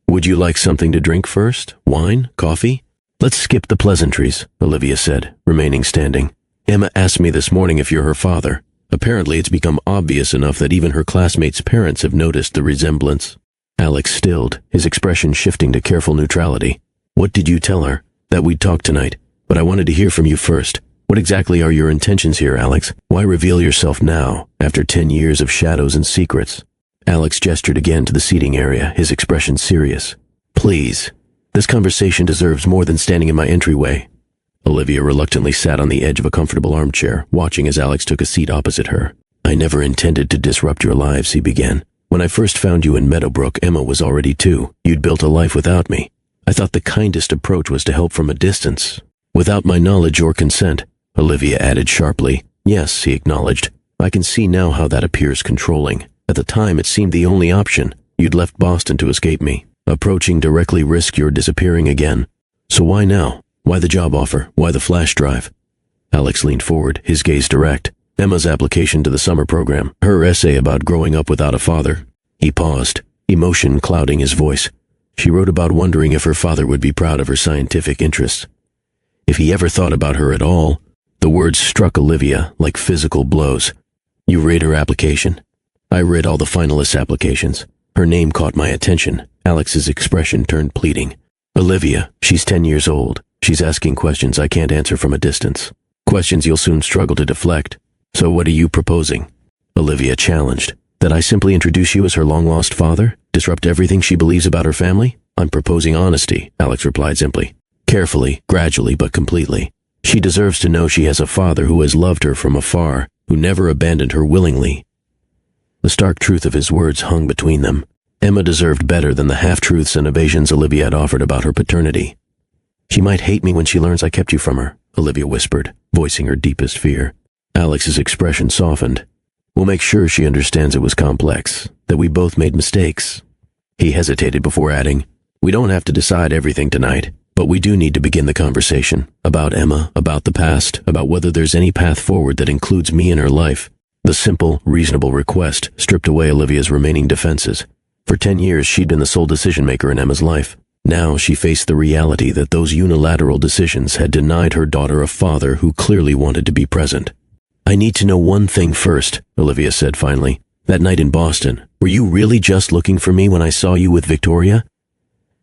Would you like something to drink first? Wine? Coffee? Let's skip the pleasantries, Olivia said, remaining standing. Emma asked me this morning if you're her father. Apparently it's become obvious enough that even her classmates' parents have noticed the resemblance. Alex stilled, his expression shifting to careful neutrality. What did you tell her? That we'd talk tonight, but I wanted to hear from you first. What exactly are your intentions here, Alex? Why reveal yourself now, after 10 years of shadows and secrets? Alex gestured again to the seating area, his expression serious. Please, this conversation deserves more than standing in my entryway. Olivia reluctantly sat on the edge of a comfortable armchair, watching as Alex took a seat opposite her. I never intended to disrupt your lives, he began. When I first found you in Meadowbrook, Emma was already 2. You'd built a life without me. I thought the kindest approach was to help from a distance. Without my knowledge or consent, Olivia added sharply. Yes, he acknowledged. I can see now how that appears controlling. At the time, it seemed the only option. You'd left Boston to escape me. Approaching directly risked your disappearing again. So why now? Why the job offer? Why the flash drive? Alex leaned forward, his gaze direct. Emma's application to the summer program, her essay about growing up without a father. He paused, emotion clouding his voice. She wrote about wondering if her father would be proud of her scientific interests. If he ever thought about her at all. The words struck Olivia like physical blows. You read her application? I read all the finalists' applications. Her name caught my attention. Alex's expression turned pleading. Olivia, she's 10 years old. She's asking questions I can't answer from a distance. Questions you'll soon struggle to deflect. So what are you proposing? Olivia challenged. That I simply introduce you as her long-lost father? Disrupt everything she believes about her family? I'm proposing honesty, Alex replied simply. Carefully, gradually, but completely. She deserves to know she has a father who has loved her from afar, who never abandoned her willingly. The stark truth of his words hung between them. Emma deserved better than the half-truths and evasions Olivia had offered about her paternity. She might hate me when she learns I kept you from her, Olivia whispered, voicing her deepest fear. Alex's expression softened. We'll make sure she understands it was complex, that we both made mistakes. He hesitated before adding, we don't have to decide everything tonight, but we do need to begin the conversation. About Emma, about the past, about whether there's any path forward that includes me in her life. The simple, reasonable request stripped away Olivia's remaining defenses. For 10 years, she'd been the sole decision-maker in Emma's life. Now she faced the reality that those unilateral decisions had denied her daughter a father who clearly wanted to be present. I need to know one thing first, Olivia said finally. That night in Boston, were you really just looking for me when I saw you with Victoria?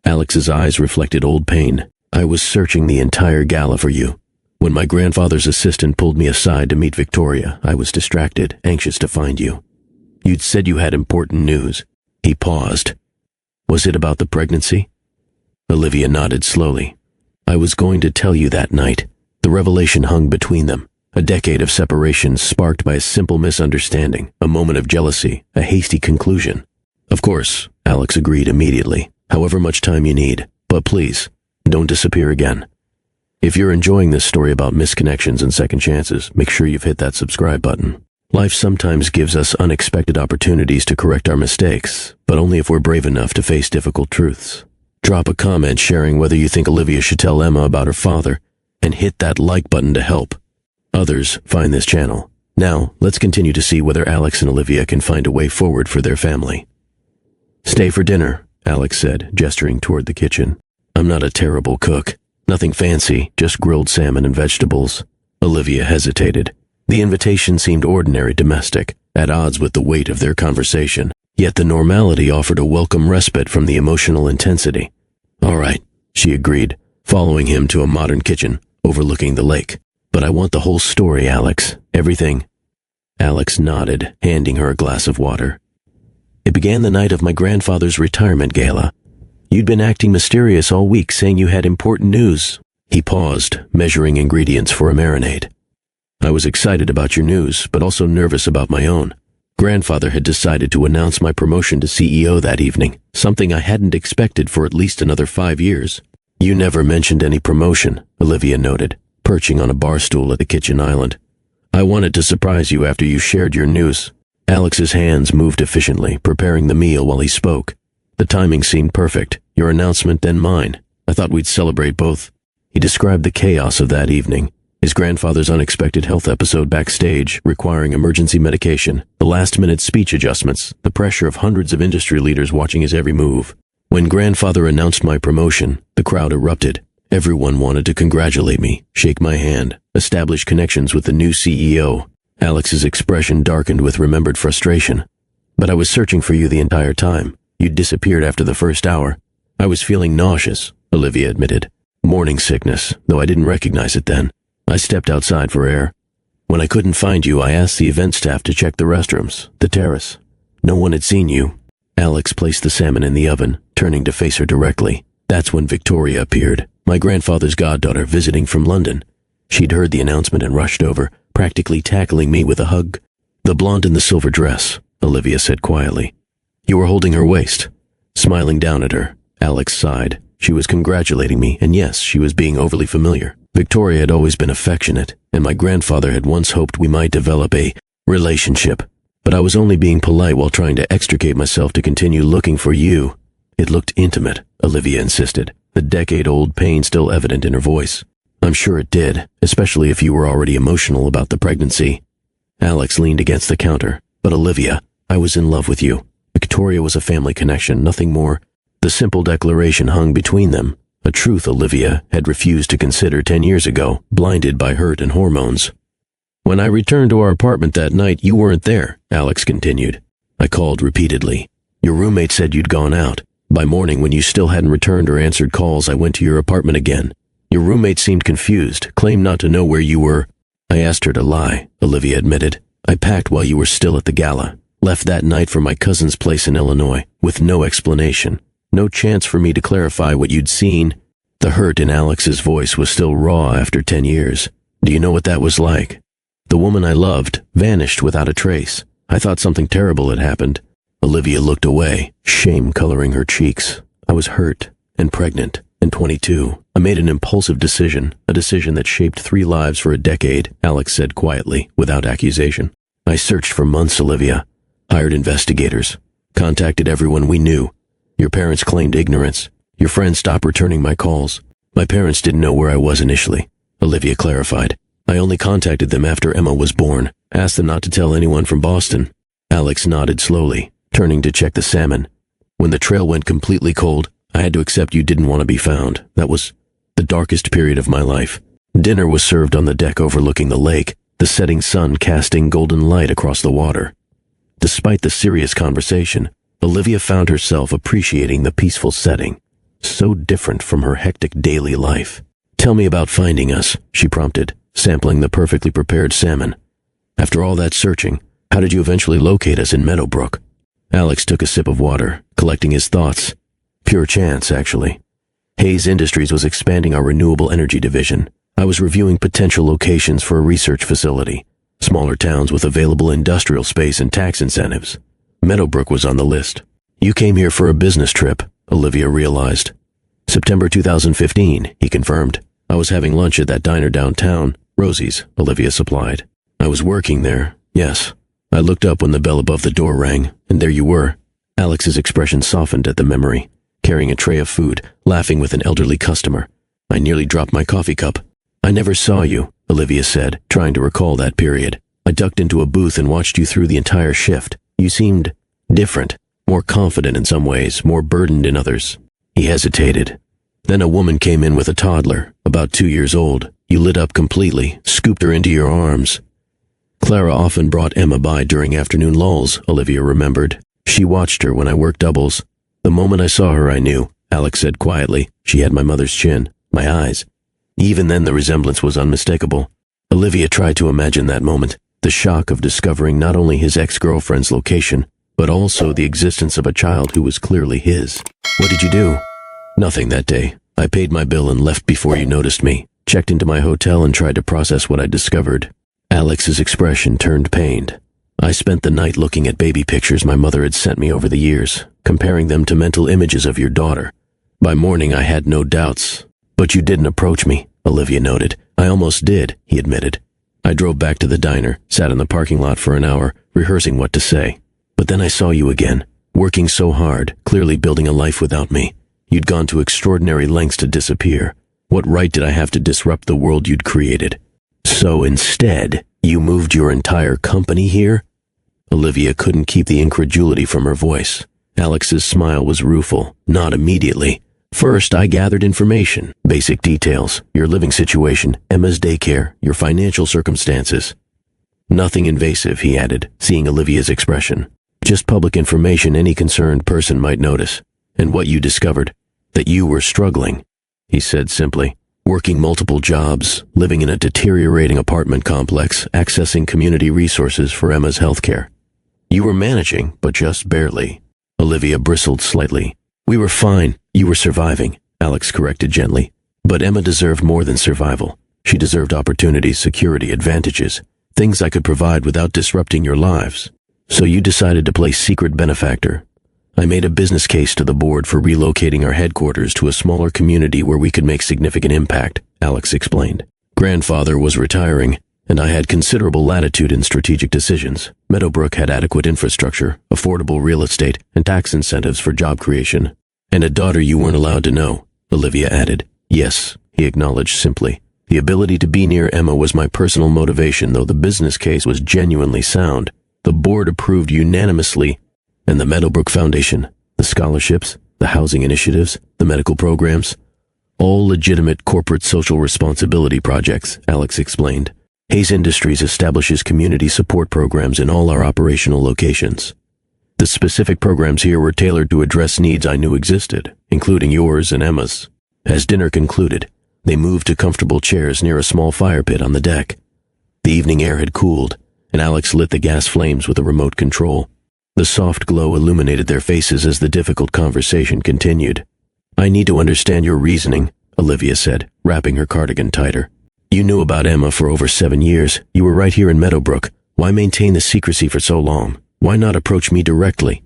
Alex's eyes reflected old pain. I was searching the entire gala for you. When my grandfather's assistant pulled me aside to meet Victoria, I was distracted, anxious to find you. You'd said you had important news. He paused. Was it about the pregnancy? Olivia nodded slowly. I was going to tell you that night. The revelation hung between them. A decade of separation sparked by a simple misunderstanding, a moment of jealousy, a hasty conclusion. Of course, Alex agreed immediately. however much time you need, but please, don't disappear again. If you're enjoying this story about misconnections and second chances, make sure you've hit that subscribe button. Life sometimes gives us unexpected opportunities to correct our mistakes, but only if we're brave enough to face difficult truths. Drop a comment sharing whether you think Olivia should tell Emma about her father, and hit that like button to help others find this channel. Now, let's continue to see whether Alex and Olivia can find a way forward for their family. "Stay for dinner," Alex said, gesturing toward the kitchen. "I'm not a terrible cook. Nothing fancy, just grilled salmon and vegetables." Olivia hesitated. The invitation seemed ordinary, domestic, at odds with the weight of their conversation, yet the normality offered a welcome respite from the emotional intensity. "All right," she agreed, following him to a modern kitchen overlooking the lake. "But I want the whole story, Alex. Everything." Alex nodded, handing her a glass of water. "It began the night of my grandfather's retirement gala. You'd been acting mysterious all week, saying you had important news." He paused, measuring ingredients for a marinade. "I was excited about your news, but also nervous about my own. Grandfather had decided to announce my promotion to CEO that evening, something I hadn't expected for at least another 5 years." "You never mentioned any promotion," Olivia noted, perching on a bar stool at the kitchen island. "I wanted to surprise you after you shared your news." Alex's hands moved efficiently, preparing the meal while he spoke. "The timing seemed perfect. Your announcement, then mine. I thought we'd celebrate both." He described the chaos of that evening. His grandfather's unexpected health episode backstage, requiring emergency medication, the last-minute speech adjustments, the pressure of hundreds of industry leaders watching his every move. When grandfather announced my promotion, the crowd erupted. Everyone wanted to congratulate me, shake my hand, establish connections with the new CEO. Alex's expression darkened with remembered frustration. "But I was searching for you the entire time. You disappeared after the first hour." "I was feeling nauseous," Olivia admitted. "Morning sickness, though I didn't recognize it then. I stepped outside for air. When I couldn't find you, I asked the event staff to check the restrooms, the terrace. No one had seen you." Alex placed the salmon in the oven, turning to face her directly. "That's when Victoria appeared, my grandfather's goddaughter visiting from London. She'd heard the announcement and rushed over, practically tackling me with a hug." "The blonde in the silver dress," Olivia said quietly. "You were holding her waist." Smiling down at her, Alex sighed. She was congratulating me, and yes, she was being overly familiar. Victoria had always been affectionate, and my grandfather had once hoped we might develop a relationship. But I was only being polite while trying to extricate myself to continue looking for you. "It looked intimate," Olivia insisted, the decade-old pain still evident in her voice. "I'm sure it did, especially if you were already emotional about the pregnancy." Alex leaned against the counter. "But Olivia, I was in love with you. Victoria was a family connection, nothing more." The simple declaration hung between them, a truth Olivia had refused to consider 10 years ago, blinded by hurt and hormones. "When I returned to our apartment that night, you weren't there," Alex continued. "I called repeatedly. Your roommate said you'd gone out. By morning, when you still hadn't returned or answered calls, I went to your apartment again. Your roommate seemed confused, claimed not to know where you were." "I asked her to lie," Olivia admitted. "I packed while you were still at the gala. Left that night for my cousin's place in Illinois, with no explanation. No chance for me to clarify what you'd seen." The hurt in Alex's voice was still raw after 10 years. "Do you know what that was like? The woman I loved vanished without a trace. I thought something terrible had happened." Olivia looked away, shame coloring her cheeks. "I was hurt and pregnant and 22. I made an impulsive decision, a decision that shaped 3 lives for a decade," Alex said quietly, without accusation. "I searched for months, Olivia. Hired investigators. Contacted everyone we knew. Your parents claimed ignorance. Your friends stopped returning my calls. My parents didn't know where I was initially," Olivia clarified. "I only contacted them after Emma was born, asked them not to tell anyone from Boston." Alex nodded slowly, turning to check the salmon. "When the trail went completely cold, I had to accept you didn't want to be found. That was the darkest period of my life." Dinner was served on the deck overlooking the lake, the setting sun casting golden light across the water. Despite the serious conversation, Olivia found herself appreciating the peaceful setting, so different from her hectic daily life. "Tell me about finding us," she prompted, sampling the perfectly prepared salmon. "After all that searching, how did you eventually locate us in Meadowbrook?" Alex took a sip of water, collecting his thoughts. "Pure chance, actually. Hayes Industries was expanding our renewable energy division. I was reviewing potential locations for a research facility, smaller towns with available industrial space and tax incentives. Meadowbrook was on the list. You came here for a business trip. Olivia realized. September 2015, he confirmed. I was having lunch at that diner downtown. Rosie's, Olivia supplied. I was working there, yes. I looked up when the bell above the door rang, and there you were. Alex's expression softened at the memory, carrying a tray of food, laughing with an elderly customer. I nearly dropped my coffee cup. I never saw you, Olivia said, trying to recall that period. I ducked into a booth and watched you through the entire shift. You seemed different, more confident in some ways, more burdened in others. He hesitated. Then a woman came in with a toddler, about 2 years old. You lit up completely, scooped her into your arms. Clara often brought Emma by during afternoon lulls, Olivia remembered. She watched her when I worked doubles. The moment I saw her, I knew, Alex said quietly. She had my mother's chin, my eyes. Even then, the resemblance was unmistakable. Olivia tried to imagine that moment, the shock of discovering not only his ex-girlfriend's location, but also the existence of a child who was clearly his. What did you do? Nothing that day. I paid my bill and left before you noticed me, checked into my hotel and tried to process what I discovered. Alex's expression turned pained. I spent the night looking at baby pictures my mother had sent me over the years, comparing them to mental images of your daughter. By morning I had no doubts. But you didn't approach me, Olivia noted. I almost did, he admitted. I drove back to the diner, sat in the parking lot for an hour, rehearsing what to say. But then I saw you again, working so hard, clearly building a life without me. You'd gone to extraordinary lengths to disappear. What right did I have to disrupt the world you'd created? So instead, you moved your entire company here? Olivia couldn't keep the incredulity from her voice. Alex's smile was rueful. Not immediately. First, I gathered information, basic details, your living situation, Emma's daycare, your financial circumstances. Nothing invasive, he added, seeing Olivia's expression. Just public information any concerned person might notice. And what you discovered, that you were struggling, he said simply, working multiple jobs, living in a deteriorating apartment complex, accessing community resources for Emma's healthcare. You were managing, but just barely. Olivia bristled slightly. We were fine. You were surviving, Alex corrected gently. But Emma deserved more than survival. She deserved opportunities, security, advantages, things I could provide without disrupting your lives. So you decided to play secret benefactor. I made a business case to the board for relocating our headquarters to a smaller community where we could make significant impact, Alex explained. Grandfather was retiring, and I had considerable latitude in strategic decisions. Meadowbrook had adequate infrastructure, affordable real estate, and tax incentives for job creation. And a daughter you weren't allowed to know, Olivia added. Yes, he acknowledged simply. The ability to be near Emma was my personal motivation, though the business case was genuinely sound. The board approved unanimously, and the Meadowbrook Foundation, the scholarships, the housing initiatives, the medical programs, all legitimate corporate social responsibility projects, Alex explained. Hayes Industries establishes community support programs in all our operational locations. The specific programs here were tailored to address needs I knew existed, including yours and Emma's. As dinner concluded, they moved to comfortable chairs near a small fire pit on the deck. The evening air had cooled, and Alex lit the gas flames with a remote control. The soft glow illuminated their faces as the difficult conversation continued. I need to understand your reasoning, Olivia said, wrapping her cardigan tighter. You knew about Emma for over 7 years. You were right here in Meadowbrook. Why maintain the secrecy for so long? Why not approach me directly?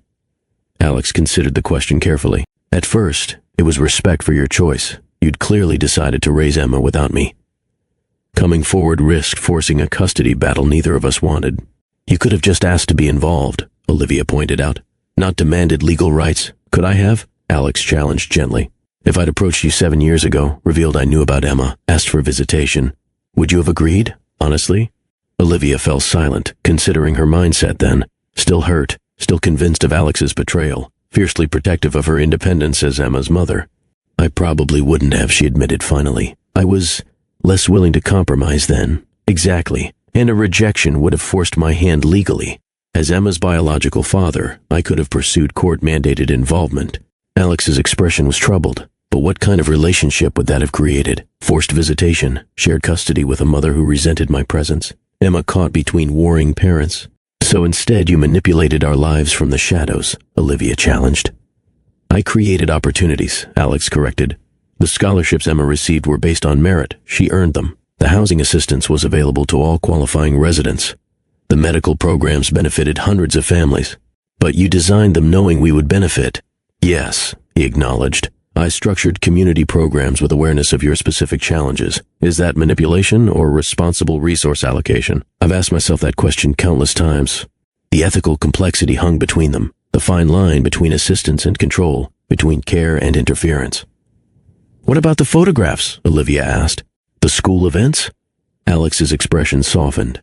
Alex considered the question carefully. At first, it was respect for your choice. You'd clearly decided to raise Emma without me. Coming forward risked forcing a custody battle neither of us wanted. You could have just asked to be involved, Olivia pointed out. Not demanded legal rights. Could I have? Alex challenged gently. If I'd approached you 7 years ago, revealed I knew about Emma, asked for visitation, would you have agreed, honestly? Olivia fell silent, considering her mindset then. Still hurt, still convinced of Alex's betrayal, fiercely protective of her independence as Emma's mother. I probably wouldn't have, she admitted finally. I was less willing to compromise then. Exactly. And a rejection would have forced my hand legally. As Emma's biological father, I could have pursued court-mandated involvement. Alex's expression was troubled. But what kind of relationship would that have created? Forced visitation, shared custody with a mother who resented my presence, Emma caught between warring parents. So instead you manipulated our lives from the shadows, Olivia challenged. I created opportunities, Alex corrected. The scholarships Emma received were based on merit. She earned them. The housing assistance was available to all qualifying residents. The medical programs benefited hundreds of families. But you designed them knowing we would benefit. Yes, he acknowledged. I structured community programs with awareness of your specific challenges. Is that manipulation or responsible resource allocation? I've asked myself that question countless times. The ethical complexity hung between them, the fine line between assistance and control, between care and interference. What about the photographs? Olivia asked. The school events? Alex's expression softened.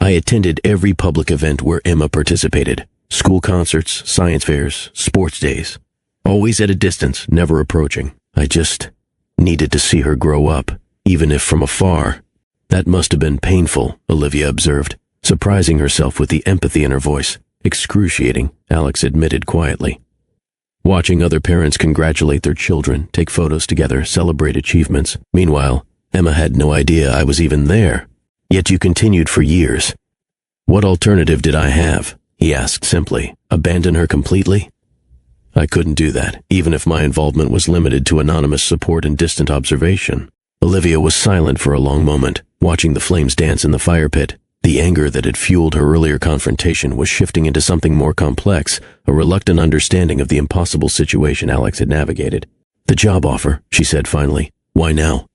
I attended every public event where Emma participated. School concerts, science fairs, sports days. Always at a distance, never approaching. I just needed to see her grow up, even if from afar. That must have been painful, Olivia observed, surprising herself with the empathy in her voice. Excruciating, Alex admitted quietly. Watching other parents congratulate their children, take photos together, celebrate achievements. Meanwhile, Emma had no idea I was even there. Yet you continued for years. What alternative did I have? He asked simply. Abandon her completely? I couldn't do that, even if my involvement was limited to anonymous support and distant observation. Olivia was silent for a long moment, watching the flames dance in the fire pit. The anger that had fueled her earlier confrontation was shifting into something more complex, a reluctant understanding of the impossible situation Alex had navigated. The job offer, she said finally. Why now?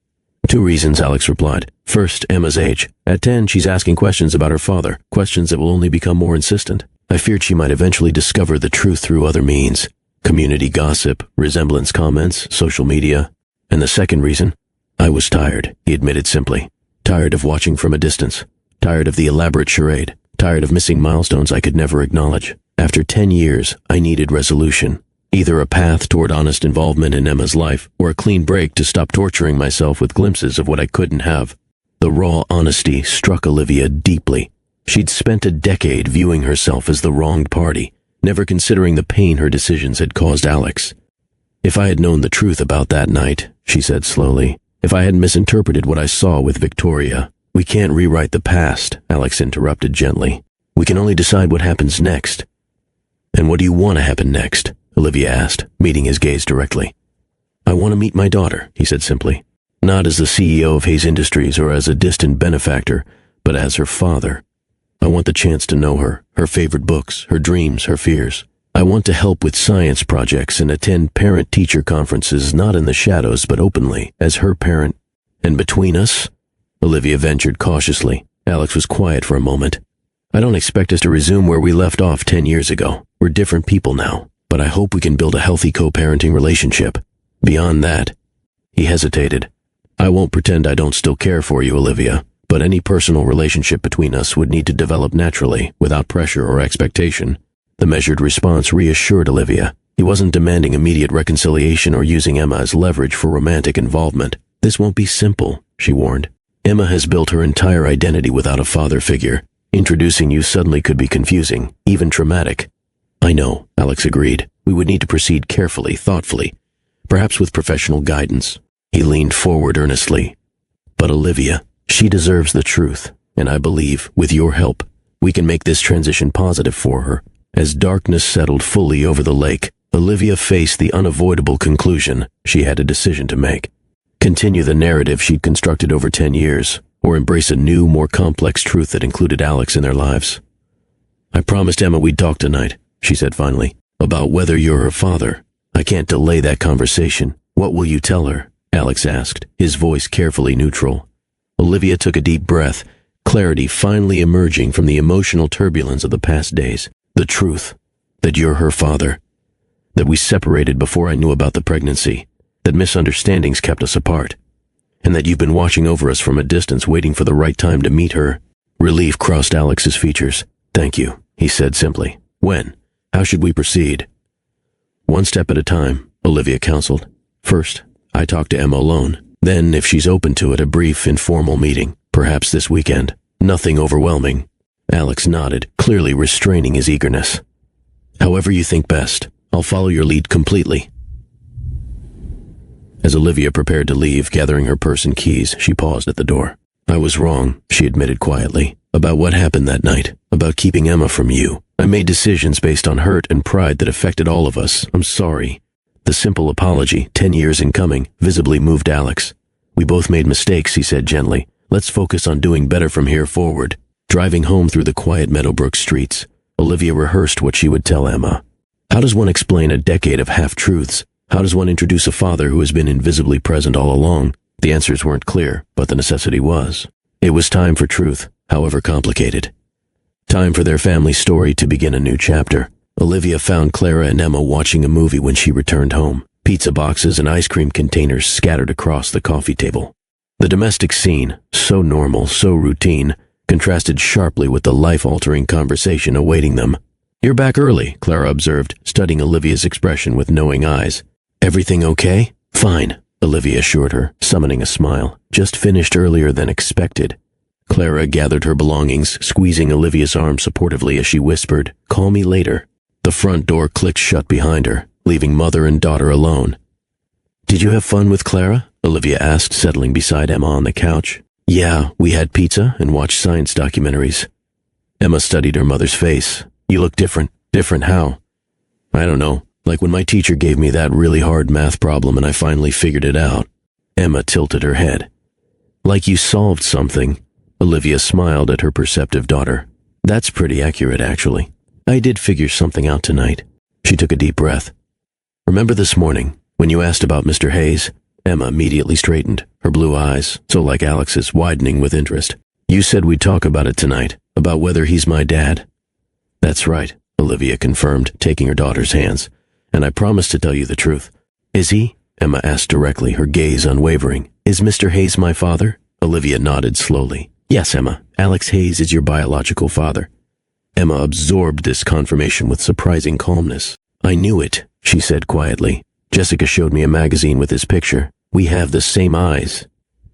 2 reasons, Alex replied. First, Emma's age. At 10, she's asking questions about her father, questions that will only become more insistent. I feared she might eventually discover the truth through other means. Community gossip, resemblance comments, social media. And the second reason? I was tired, he admitted simply. Tired of watching from a distance. Tired of the elaborate charade. Tired of missing milestones I could never acknowledge. After 10 years, I needed resolution. Either a path toward honest involvement in Emma's life, or a clean break to stop torturing myself with glimpses of what I couldn't have. The raw honesty struck Olivia deeply. She'd spent a decade viewing herself as the wronged party, never considering the pain her decisions had caused Alex. If I had known the truth about that night, she said slowly, if I had misinterpreted what I saw with Victoria. We can't rewrite the past, Alex interrupted gently. We can only decide what happens next. And what do you want to happen next? Olivia asked, meeting his gaze directly. I want to meet my daughter, he said simply. Not as the CEO of Hayes Industries or as a distant benefactor, but as her father. I want the chance to know her, her favorite books, her dreams, her fears. I want to help with science projects and attend parent-teacher conferences not in the shadows but openly, as her parent. And between us? Olivia ventured cautiously. Alex was quiet for a moment. I don't expect us to resume where we left off 10 years ago. We're different people now, but I hope we can build a healthy co-parenting relationship. Beyond that, he hesitated. I won't pretend I don't still care for you, Olivia, but any personal relationship between us would need to develop naturally, without pressure or expectation. The measured response reassured Olivia. He wasn't demanding immediate reconciliation or using Emma as leverage for romantic involvement. This won't be simple, she warned. Emma has built her entire identity without a father figure. Introducing you suddenly could be confusing, even traumatic. I know, Alex agreed. We would need to proceed carefully, thoughtfully, perhaps with professional guidance. He leaned forward earnestly. But Olivia, she deserves the truth, and I believe, with your help, we can make this transition positive for her. As darkness settled fully over the lake, Olivia faced the unavoidable conclusion she had a decision to make. Continue the narrative she'd constructed over 10 years, or embrace a new, more complex truth that included Alex in their lives. I promised Emma we'd talk tonight, she said finally, about whether you're her father. I can't delay that conversation. What will you tell her? Alex asked, his voice carefully neutral. Olivia took a deep breath, clarity finally emerging from the emotional turbulence of the past days. The truth, that you're her father, that we separated before I knew about the pregnancy, that misunderstandings kept us apart, and that you've been watching over us from a distance waiting for the right time to meet her. Relief crossed Alex's features. Thank you, he said simply. When? How should we proceed? One step at a time, Olivia counseled. First, I talk to Emma alone. Then, if she's open to it, a brief, informal meeting, perhaps this weekend. Nothing overwhelming. Alex nodded, clearly restraining his eagerness. However you think best. I'll follow your lead completely. As Olivia prepared to leave, gathering her purse and keys, she paused at the door. I was wrong, she admitted quietly, about what happened that night, about keeping Emma from you. I made decisions based on hurt and pride that affected all of us. I'm sorry. The simple apology, 10 years in coming, visibly moved Alex. We both made mistakes, he said gently. Let's focus on doing better from here forward. Driving home through the quiet Meadowbrook streets, Olivia rehearsed what she would tell Emma. How does one explain a decade of half-truths? How does one introduce a father who has been invisibly present all along? The answers weren't clear, but the necessity was. It was time for truth, however complicated. Time for their family story to begin a new chapter. Olivia found Clara and Emma watching a movie when she returned home. Pizza boxes and ice cream containers scattered across the coffee table. The domestic scene, so normal, so routine, contrasted sharply with the life-altering conversation awaiting them. "You're back early," Clara observed, studying Olivia's expression with knowing eyes. "Everything okay?" "Fine," Olivia assured her, summoning a smile. "Just finished earlier than expected." Clara gathered her belongings, squeezing Olivia's arm supportively as she whispered, "Call me later." The front door clicked shut behind her, leaving mother and daughter alone. "Did you have fun with Clara?" Olivia asked, settling beside Emma on the couch. "Yeah, we had pizza and watched science documentaries." Emma studied her mother's face. "You look different." "Different how?" "I don't know. Like when my teacher gave me that really hard math problem and I finally figured it out." Emma tilted her head. "Like you solved something." Olivia smiled at her perceptive daughter. "That's pretty accurate, actually. I did figure something out tonight." She took a deep breath. "Remember this morning, when you asked about Mr. Hayes?" Emma immediately straightened, her blue eyes, so like Alex's, widening with interest. "You said we'd talk about it tonight, about whether he's my dad." "That's right," Olivia confirmed, taking her daughter's hands. "And I promised to tell you the truth." "Is he?" Emma asked directly, her gaze unwavering. "Is Mr. Hayes my father?" Olivia nodded slowly. "Yes, Emma. Alex Hayes is your biological father." Emma absorbed this confirmation with surprising calmness. "I knew it," she said quietly. "Jessica showed me a magazine with his picture. We have the same eyes."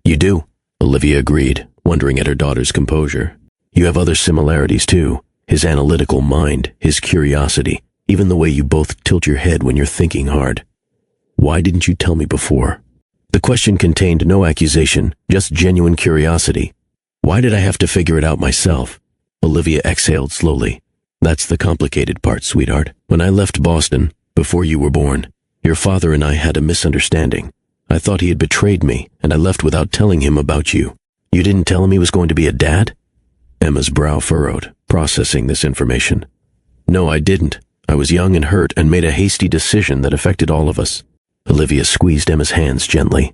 "You do," Olivia agreed, wondering at her daughter's composure. "You have other similarities, too. His analytical mind, his curiosity, even the way you both tilt your head when you're thinking hard. Why didn't you tell me before?" The question contained no accusation, just genuine curiosity. "Why did I have to figure it out myself?" Olivia exhaled slowly. "That's the complicated part, sweetheart. When I left Boston, before you were born, your father and I had a misunderstanding. I thought he had betrayed me, and I left without telling him about you. You didn't tell him he was going to be a dad?" Emma's brow furrowed, processing this information. "No, I didn't. I was young and hurt and made a hasty decision that affected all of us." Olivia squeezed Emma's hands gently.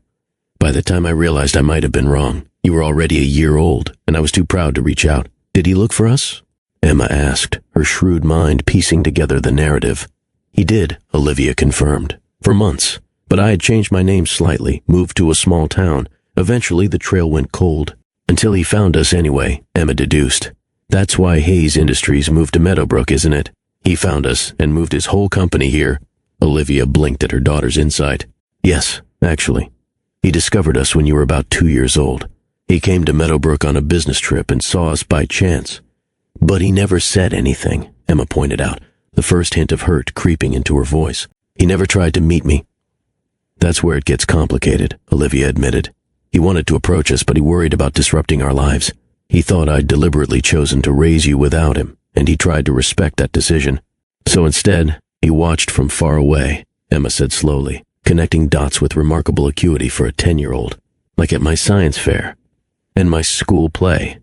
"By the time I realized I might have been wrong, you were already a year old, and I was too proud to reach out. Did he look for us?" Emma asked, her shrewd mind piecing together the narrative. "He did," Olivia confirmed. "For months. But I had changed my name slightly, moved to a small town. Eventually the trail went cold. Until he found us anyway," Emma deduced. "That's why Hayes Industries moved to Meadowbrook, isn't it? He found us and moved his whole company here." Olivia blinked at her daughter's insight. "Yes, actually. He discovered us when you were about 2 years old. He came to Meadowbrook on a business trip and saw us by chance. But he never said anything," Emma pointed out, the first hint of hurt creeping into her voice. "He never tried to meet me." "That's where it gets complicated," Olivia admitted. "He wanted to approach us, but he worried about disrupting our lives. He thought I'd deliberately chosen to raise you without him, and he tried to respect that decision. So instead, he watched from far away," Emma said slowly, connecting dots with remarkable acuity for a 10-year-old. "Like at my science fair. And my school play.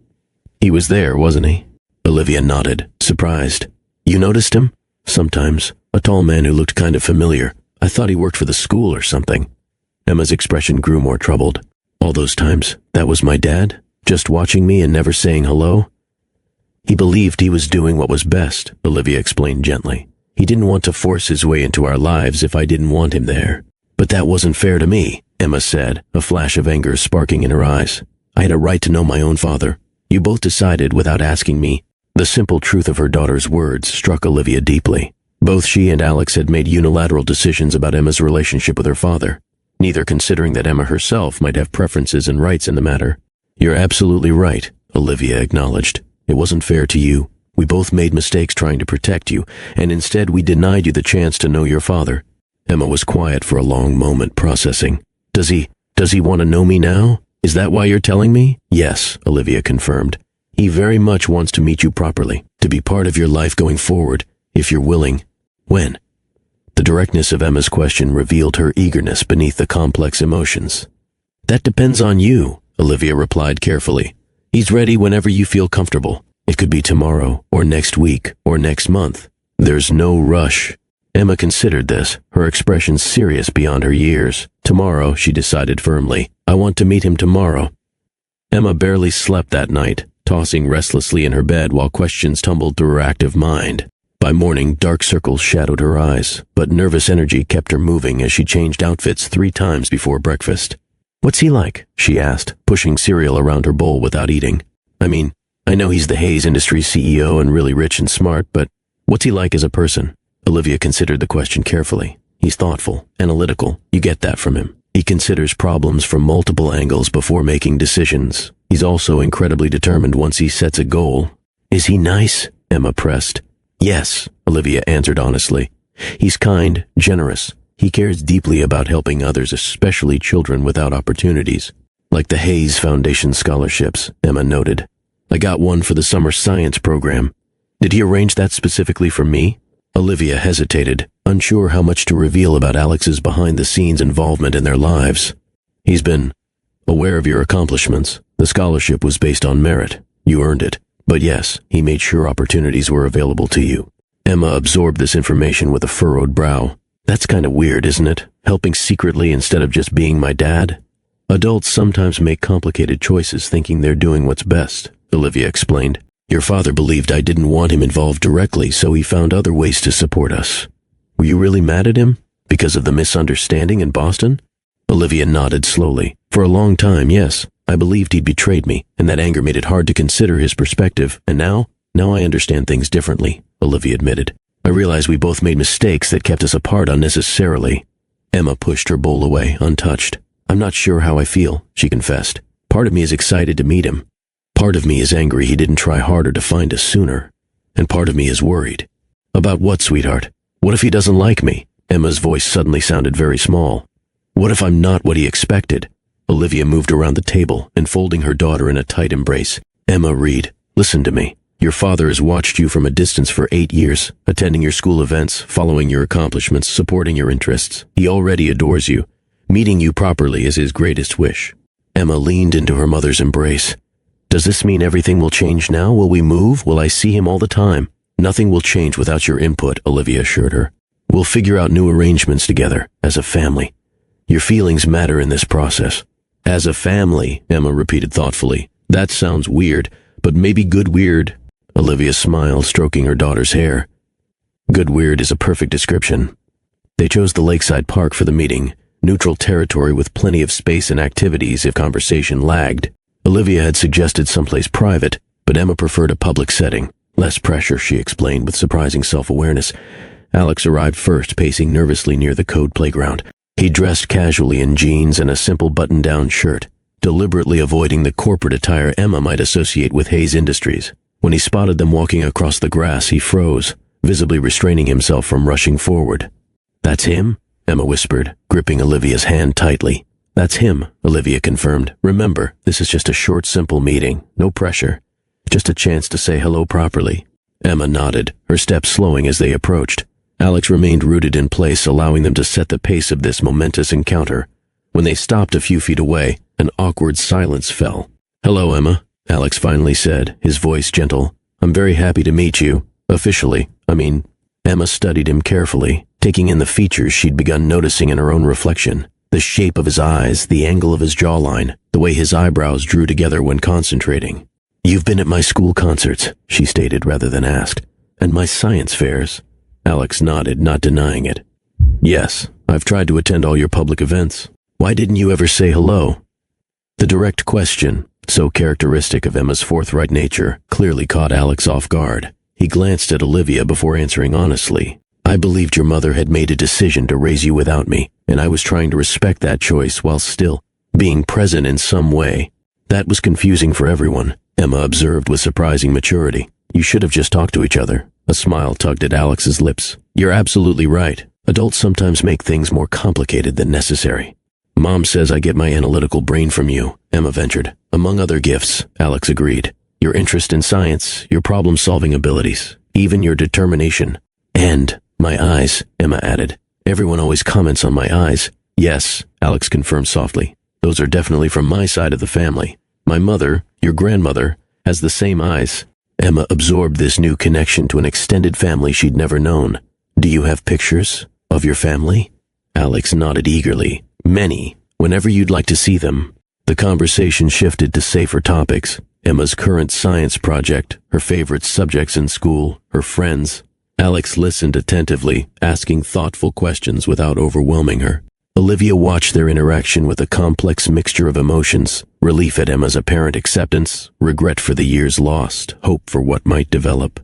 He was there, wasn't he?" Olivia nodded, surprised. "You noticed him?" "Sometimes. A tall man who looked kind of familiar. I thought he worked for the school or something." Emma's expression grew more troubled. "All those times, that was my dad? Just watching me and never saying hello?" "He believed he was doing what was best," Olivia explained gently. "He didn't want to force his way into our lives if I didn't want him there." "But that wasn't fair to me," Emma said, a flash of anger sparking in her eyes. "I had a right to know my own father. You both decided without asking me." The simple truth of her daughter's words struck Olivia deeply. Both she and Alex had made unilateral decisions about Emma's relationship with her father, neither considering that Emma herself might have preferences and rights in the matter. "You're absolutely right," Olivia acknowledged. "It wasn't fair to you. We both made mistakes trying to protect you, and instead we denied you the chance to know your father." Emma was quiet for a long moment, processing. Does he want to know me now? Is that why you're telling me?" "Yes," Olivia confirmed. "He very much wants to meet you properly, to be part of your life going forward, if you're willing." "When?" The directness of Emma's question revealed her eagerness beneath the complex emotions. "That depends on you," Olivia replied carefully. "He's ready whenever you feel comfortable. It could be tomorrow, or next week, or next month. There's no rush." Emma considered this, her expression serious beyond her years. Tomorrow, she decided firmly. I want to meet him tomorrow. Emma barely slept that night, tossing restlessly in her bed while questions tumbled through her active mind. By morning, dark circles shadowed her eyes, but nervous energy kept her moving as she changed outfits 3 times before breakfast. What's he like? She asked, pushing cereal around her bowl without eating. I know he's the Hayes Industries CEO and really rich and smart, but what's he like as a person? Olivia considered the question carefully. He's thoughtful, analytical. You get that from him. He considers problems from multiple angles before making decisions. He's also incredibly determined once he sets a goal. Is he nice? Emma pressed. Yes, Olivia answered honestly. He's kind, generous. He cares deeply about helping others, especially children without opportunities. Like the Hayes Foundation scholarships, Emma noted. I got one for the summer science program. Did he arrange that specifically for me? Olivia hesitated, unsure how much to reveal about Alex's behind-the-scenes involvement in their lives. He's been aware of your accomplishments. The scholarship was based on merit. You earned it. But yes, he made sure opportunities were available to you. Emma absorbed this information with a furrowed brow. That's kind of weird, isn't it? Helping secretly instead of just being my dad? Adults sometimes make complicated choices thinking they're doing what's best, Olivia explained. Your father believed I didn't want him involved directly, so he found other ways to support us. Were you really mad at him? Because of the misunderstanding in Boston? Olivia nodded slowly. For a long time, yes. I believed he'd betrayed me, and that anger made it hard to consider his perspective. And now I understand things differently, Olivia admitted. I realize we both made mistakes that kept us apart unnecessarily. Emma pushed her bowl away, untouched. I'm not sure how I feel, she confessed. Part of me is excited to meet him. Part of me is angry he didn't try harder to find us sooner. And part of me is worried. About what, sweetheart? What if he doesn't like me? Emma's voice suddenly sounded very small. What if I'm not what he expected? Olivia moved around the table, enfolding her daughter in a tight embrace. Emma Reed, listen to me. Your father has watched you from a distance for 8 years, attending your school events, following your accomplishments, supporting your interests. He already adores you. Meeting you properly is his greatest wish. Emma leaned into her mother's embrace. Does this mean everything will change now? Will we move? Will I see him all the time? Nothing will change without your input, Olivia assured her. We'll figure out new arrangements together, as a family. Your feelings matter in this process. As a family, Emma repeated thoughtfully. That sounds weird, but maybe good weird. Olivia smiled, stroking her daughter's hair. Good weird is a perfect description. They chose the lakeside park for the meeting, neutral territory with plenty of space and activities if conversation lagged. Olivia had suggested someplace private, but Emma preferred a public setting. Less pressure, she explained with surprising self-awareness. Alex arrived first, pacing nervously near the code playground. He dressed casually in jeans and a simple button-down shirt, deliberately avoiding the corporate attire Emma might associate with Hayes Industries. When he spotted them walking across the grass, he froze, visibly restraining himself from rushing forward. That's him? Emma whispered, gripping Olivia's hand tightly. That's him, Olivia confirmed. Remember, this is just a short, simple meeting. No pressure. Just a chance to say hello properly. Emma nodded, her steps slowing as they approached. Alex remained rooted in place, allowing them to set the pace of this momentous encounter. When they stopped a few feet away, an awkward silence fell. Hello, Emma, Alex finally said, his voice gentle. I'm very happy to meet you. Officially, Emma studied him carefully, taking in the features she'd begun noticing in her own reflection. The shape of his eyes, the angle of his jawline, the way his eyebrows drew together when concentrating. You've been at my school concerts, she stated rather than asked. And my science fairs. Alex nodded, not denying it. Yes, I've tried to attend all your public events. Why didn't you ever say hello? The direct question, so characteristic of Emma's forthright nature, clearly caught Alex off guard. He glanced at Olivia before answering honestly. I believed your mother had made a decision to raise you without me, and I was trying to respect that choice while still being present in some way. That was confusing for everyone, Emma observed with surprising maturity. You should have just talked to each other. A smile tugged at Alex's lips. You're absolutely right. Adults sometimes make things more complicated than necessary. Mom says I get my analytical brain from you, Emma ventured. Among other gifts, Alex agreed. Your interest in science, your problem-solving abilities, even your determination. And my eyes, Emma added. Everyone always comments on my eyes. Yes, Alex confirmed softly. Those are definitely from my side of the family. My mother, your grandmother, has the same eyes. Emma absorbed this new connection to an extended family she'd never known. Do you have pictures of your family? Alex nodded eagerly. Many, whenever you'd like to see them. The conversation shifted to safer topics. Emma's current science project, her favorite subjects in school, her friends. Alex listened attentively, asking thoughtful questions without overwhelming her. Olivia watched their interaction with a complex mixture of emotions, relief at Emma's apparent acceptance, regret for the years lost, hope for what might develop.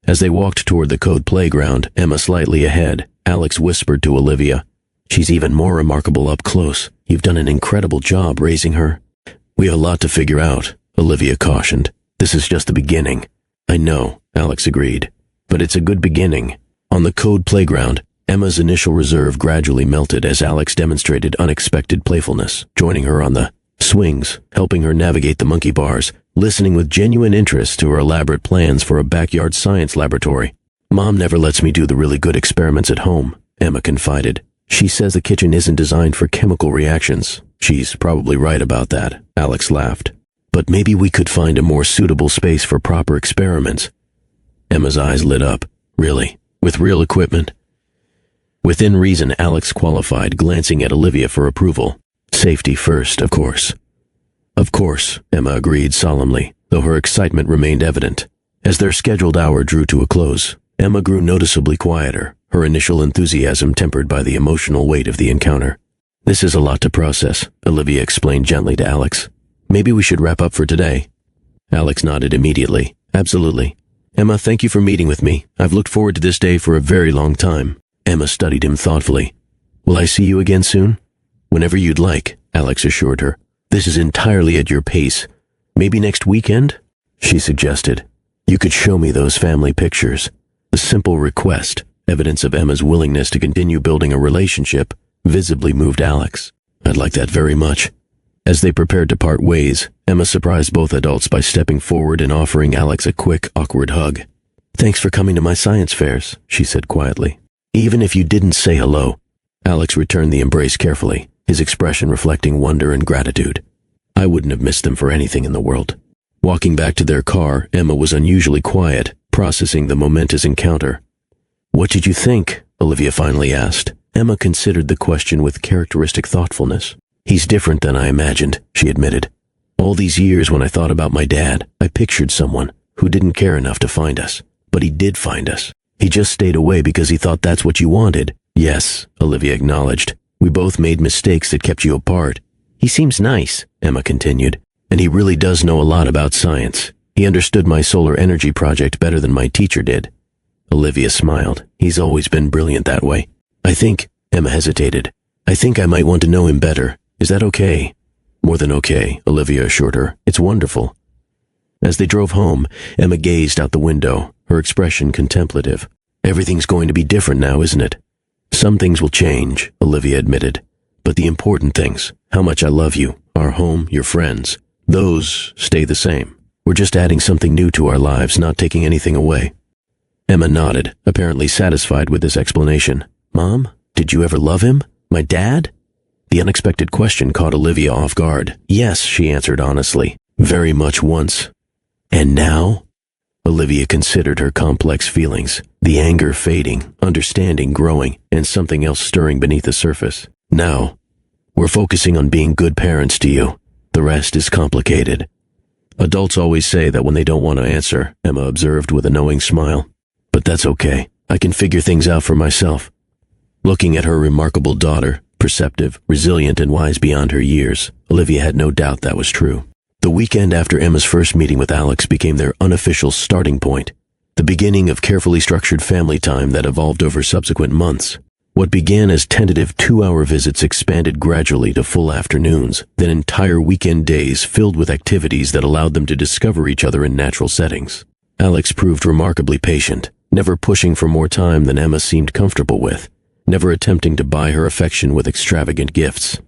As they walked toward the code playground, Emma slightly ahead, Alex whispered to Olivia, "She's even more remarkable up close. You've done an incredible job raising her." "We have a lot to figure out," Olivia cautioned. "This is just the beginning." "I know," Alex agreed, "but it's a good beginning." On the code playground, Emma's initial reserve gradually melted as Alex demonstrated unexpected playfulness, joining her on the swings, helping her navigate the monkey bars, listening with genuine interest to her elaborate plans for a backyard science laboratory. "Mom never lets me do the really good experiments at home," Emma confided. "She says the kitchen isn't designed for chemical reactions." "She's probably right about that," Alex laughed. "But maybe we could find a more suitable space for proper experiments." Emma's eyes lit up. "Really? With real equipment?" Within reason, Alex qualified, glancing at Olivia for approval. "Safety first, of course." "Of course," Emma agreed solemnly, though her excitement remained evident. As their scheduled hour drew to a close, Emma grew noticeably quieter, her initial enthusiasm tempered by the emotional weight of the encounter. "This is a lot to process," Olivia explained gently to Alex. "Maybe we should wrap up for today." Alex nodded immediately. "Absolutely. Emma, thank you for meeting with me. I've looked forward to this day for a very long time." Emma studied him thoughtfully. "Will I see you again soon?" "Whenever you'd like," Alex assured her. "This is entirely at your pace. Maybe next weekend?" she suggested. "You could show me those family pictures." The simple request, evidence of Emma's willingness to continue building a relationship, visibly moved Alex. "I'd like that very much." As they prepared to part ways, Emma surprised both adults by stepping forward and offering Alex a quick, awkward hug. "Thanks for coming to my science fairs," she said quietly. "Even if you didn't say hello." Alex returned the embrace carefully, his expression reflecting wonder and gratitude. "I wouldn't have missed them for anything in the world." Walking back to their car, Emma was unusually quiet, processing the momentous encounter. "What did you think?" Olivia finally asked. Emma considered the question with characteristic thoughtfulness. "He's different than I imagined," she admitted. "All these years when I thought about my dad, I pictured someone who didn't care enough to find us. But he did find us. He just stayed away because he thought that's what you wanted." "Yes," Olivia acknowledged. "We both made mistakes that kept you apart." "He seems nice," Emma continued, "and he really does know a lot about science. He understood my solar energy project better than my teacher did." Olivia smiled. "He's always been brilliant that way." "I think," Emma hesitated, "I think I might want to know him better. Is that okay?" "More than okay," Olivia assured her. "It's wonderful." As they drove home, Emma gazed out the window, her expression contemplative. "Everything's going to be different now, isn't it?" "Some things will change," Olivia admitted. "But the important things, how much I love you, our home, your friends, those stay the same. We're just adding something new to our lives, not taking anything away." Emma nodded, apparently satisfied with this explanation. "Mom, did you ever love him? My dad?" The unexpected question caught Olivia off guard. "Yes," she answered honestly. "Very much once." "And now?" Olivia considered her complex feelings, the anger fading, understanding growing, and something else stirring beneath the surface. "Now, we're focusing on being good parents to you. The rest is complicated." "Adults always say that when they don't want to answer," Emma observed with a knowing smile. "But that's okay. I can figure things out for myself." Looking at her remarkable daughter, perceptive, resilient, and wise beyond her years, Olivia had no doubt that was true. The weekend after Emma's first meeting with Alex became their unofficial starting point, the beginning of carefully structured family time that evolved over subsequent months. What began as tentative 2-hour visits expanded gradually to full afternoons, then entire weekend days filled with activities that allowed them to discover each other in natural settings. Alex proved remarkably patient, never pushing for more time than Emma seemed comfortable with, never attempting to buy her affection with extravagant gifts.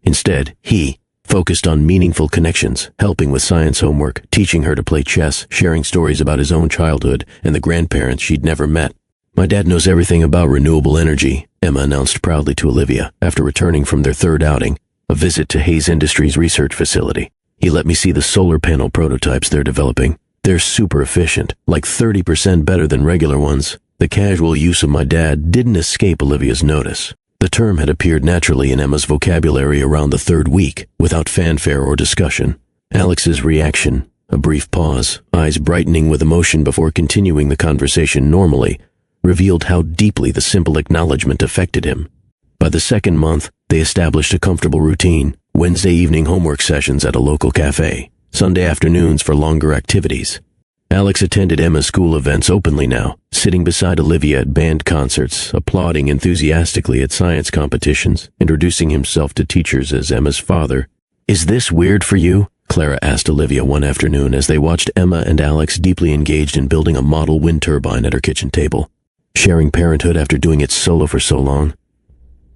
Instead, he focused on meaningful connections, helping with science homework, teaching her to play chess, sharing stories about his own childhood and the grandparents she'd never met. "My dad knows everything about renewable energy," Emma announced proudly to Olivia after returning from their third outing, a visit to Hayes Industries' research facility. "He let me see the solar panel prototypes they're developing. They're super efficient, like 30% better than regular ones. The casual use of my dad didn't escape Olivia's notice. The term had appeared naturally in Emma's vocabulary around the third week, without fanfare or discussion. Alex's reaction, a brief pause, eyes brightening with emotion before continuing the conversation normally, revealed how deeply the simple acknowledgement affected him. By the second month, they established a comfortable routine: Wednesday evening homework sessions at a local cafe, Sunday afternoons for longer activities. Alex attended Emma's school events openly now, sitting beside Olivia at band concerts, applauding enthusiastically at science competitions, introducing himself to teachers as Emma's father. "Is this weird for you?" Clara asked Olivia one afternoon as they watched Emma and Alex deeply engaged in building a model wind turbine at her kitchen table. Sharing parenthood after doing it solo for so long.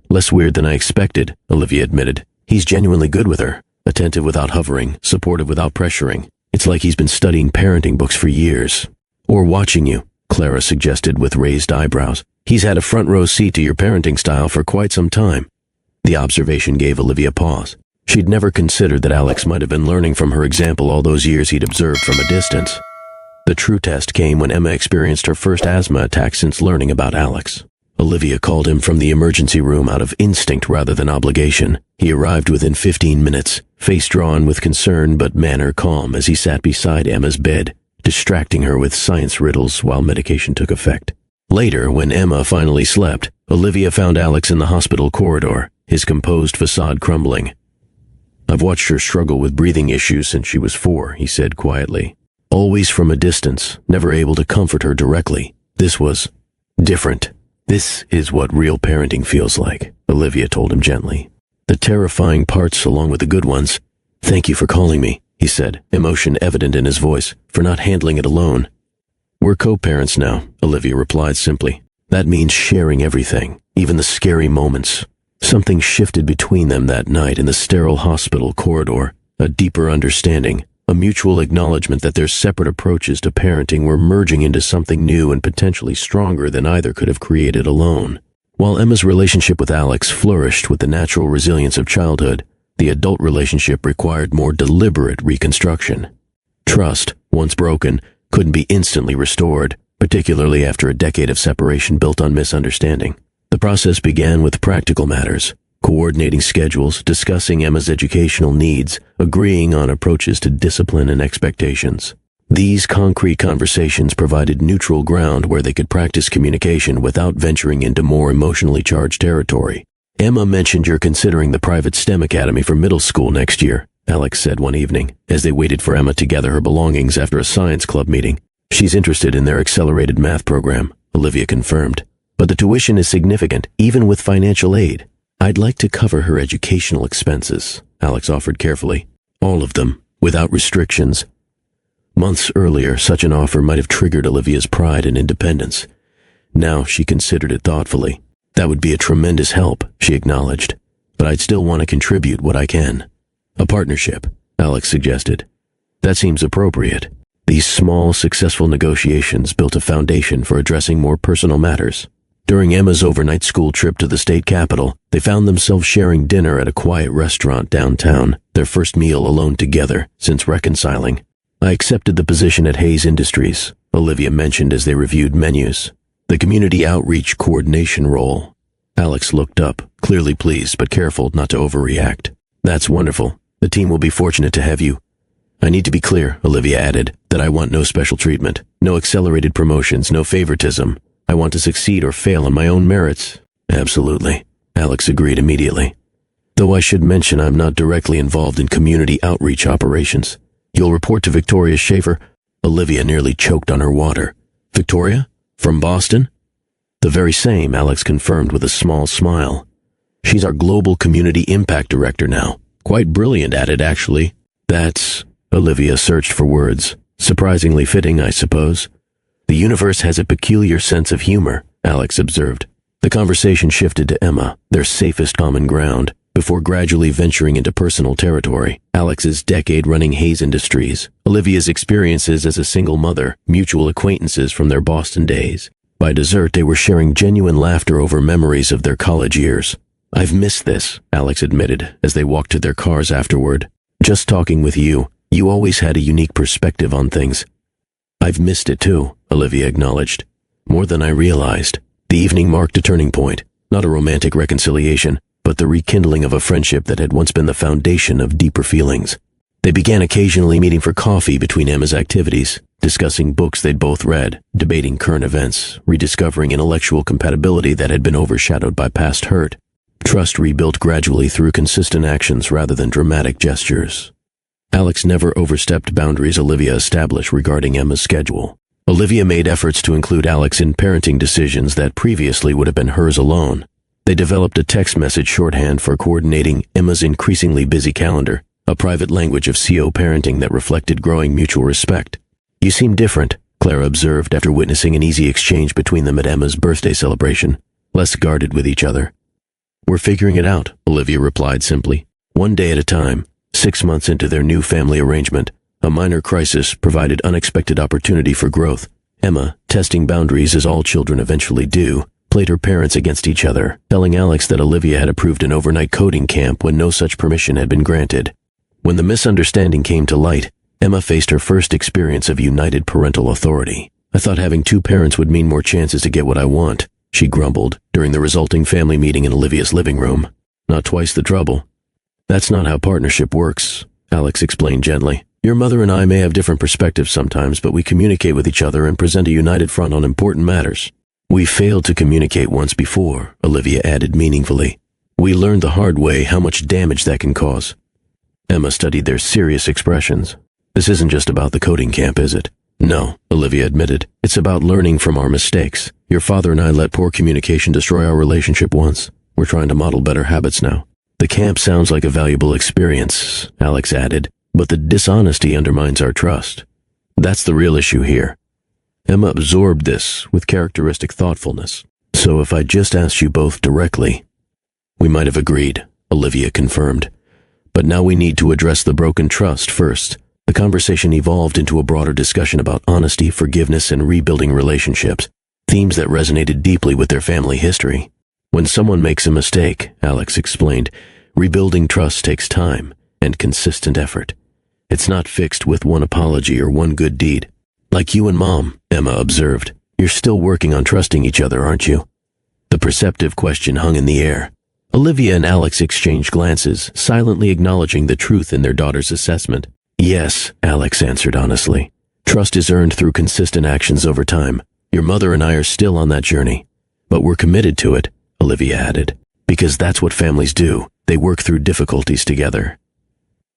"Less weird than I expected," Olivia admitted. "He's genuinely good with her, attentive without hovering, supportive without pressuring. It's like he's been studying parenting books for years." "Or watching you," Clara suggested with raised eyebrows. "He's had a front row seat to your parenting style for quite some time." The observation gave Olivia pause. She'd never considered that Alex might have been learning from her example all those years he'd observed from a distance. The true test came when Emma experienced her first asthma attack since learning about Alex. Olivia called him from the emergency room out of instinct rather than obligation. He arrived within 15 minutes, face drawn with concern but manner calm as he sat beside Emma's bed, distracting her with science riddles while medication took effect. Later, when Emma finally slept, Olivia found Alex in the hospital corridor, his composed facade crumbling. "I've watched her struggle with breathing issues since she was 4, he said quietly. "Always from a distance, never able to comfort her directly. This was different. This is what real parenting feels like," Olivia told him gently. "The terrifying parts along with the good ones. Thank you for calling me," he said, emotion evident in his voice, "for not handling it alone." "We're co-parents now," Olivia replied simply. "That means sharing everything, even the scary moments." Something shifted between them that night in the sterile hospital corridor, a deeper understanding, a mutual acknowledgement that their separate approaches to parenting were merging into something new and potentially stronger than either could have created alone. While Emma's relationship with Alex flourished with the natural resilience of childhood, the adult relationship required more deliberate reconstruction. Trust, once broken, couldn't be instantly restored, particularly after a decade of separation built on misunderstanding. The process began with practical matters: coordinating schedules, discussing Emma's educational needs, agreeing on approaches to discipline and expectations. These concrete conversations provided neutral ground where they could practice communication without venturing into more emotionally charged territory. "Emma mentioned you're considering the private STEM academy for middle school next year," Alex said one evening, as they waited for Emma to gather her belongings after a science club meeting. "She's interested in their accelerated math program," Olivia confirmed. "But the tuition is significant, even with financial aid." "I'd like to cover her educational expenses," Alex offered carefully. "All of them, without restrictions." Months earlier, such an offer might have triggered Olivia's pride and independence. Now she considered it thoughtfully. "That would be a tremendous help," she acknowledged. "But I'd still want to contribute what I can." "A partnership," Alex suggested. "That seems appropriate." These small, successful negotiations built a foundation for addressing more personal matters. During Emma's overnight school trip to the state capital, they found themselves sharing dinner at a quiet restaurant downtown, their first meal alone together since reconciling. "I accepted the position at Hayes Industries," Olivia mentioned as they reviewed menus. "The community outreach coordination role." Alex looked up, clearly pleased but careful not to overreact. "That's wonderful. The team will be fortunate to have you." "I need to be clear," Olivia added, "that I want no special treatment, no accelerated promotions, no favoritism. I want to succeed or fail on my own merits." "Absolutely," Alex agreed immediately. "Though I should mention I'm not directly involved in community outreach operations. You'll report to Victoria Schaefer." Olivia nearly choked on her water. "Victoria? From Boston?" "The very same," Alex confirmed with a small smile. "She's our global community impact director now. Quite brilliant at it, actually." "That's..." Olivia searched for words. "Surprisingly fitting, I suppose." "The universe has a peculiar sense of humor," Alex observed. The conversation shifted to Emma, their safest common ground, before gradually venturing into personal territory. Alex's decade running Hayes Industries, Olivia's experiences as a single mother, mutual acquaintances from their Boston days. By dessert, they were sharing genuine laughter over memories of their college years. "I've missed this," Alex admitted as they walked to their cars afterward. "Just talking with you. You always had a unique perspective on things." "I've missed it too," Olivia acknowledged. More than I realized. The evening marked a turning point, not a romantic reconciliation, but the rekindling of a friendship that had once been the foundation of deeper feelings. They began occasionally meeting for coffee between Emma's activities, discussing books they'd both read, debating current events, rediscovering intellectual compatibility that had been overshadowed by past hurt. Trust rebuilt gradually through consistent actions rather than dramatic gestures. Alex never overstepped boundaries Olivia established regarding Emma's schedule. Olivia made efforts to include Alex in parenting decisions that previously would have been hers alone. They developed a text message shorthand for coordinating Emma's increasingly busy calendar, a private language of CO parenting that reflected growing mutual respect. "You seem different," Clara observed after witnessing an easy exchange between them at Emma's birthday celebration, less guarded with each other. "We're figuring it out," Olivia replied simply. "One day at a time." 6 months into their new family arrangement, a minor crisis provided unexpected opportunity for growth. Emma, testing boundaries as all children eventually do, played her parents against each other, telling Alex that Olivia had approved an overnight coding camp when no such permission had been granted. When the misunderstanding came to light, Emma faced her first experience of united parental authority. "I thought having two parents would mean more chances to get what I want," she grumbled during the resulting family meeting in Olivia's living room. "Not twice the trouble." "That's not how partnership works," Alex explained gently. "Your mother and I may have different perspectives sometimes, but we communicate with each other and present a united front on important matters." "We failed to communicate once before," Olivia added meaningfully. "We learned the hard way how much damage that can cause." Emma studied their serious expressions. "This isn't just about the coding camp, is it?" "No," Olivia admitted. "It's about learning from our mistakes. Your father and I let poor communication destroy our relationship once. We're trying to model better habits now." "The camp sounds like a valuable experience," Alex added, "but the dishonesty undermines our trust. That's the real issue here." Emma absorbed this with characteristic thoughtfulness. "So if I just asked you both directly..." "We might have agreed," Olivia confirmed. "But now we need to address the broken trust first." The conversation evolved into a broader discussion about honesty, forgiveness, and rebuilding relationships, themes that resonated deeply with their family history. "When someone makes a mistake," Alex explained, "rebuilding trust takes time and consistent effort. It's not fixed with one apology or one good deed." "Like you and Mom," Emma observed. "You're still working on trusting each other, aren't you?" The perceptive question hung in the air. Olivia and Alex exchanged glances, silently acknowledging the truth in their daughter's assessment. "Yes," Alex answered honestly. "Trust is earned through consistent actions over time. Your mother and I are still on that journey. But we're committed to it," Olivia added, "because that's what families do. They work through difficulties together."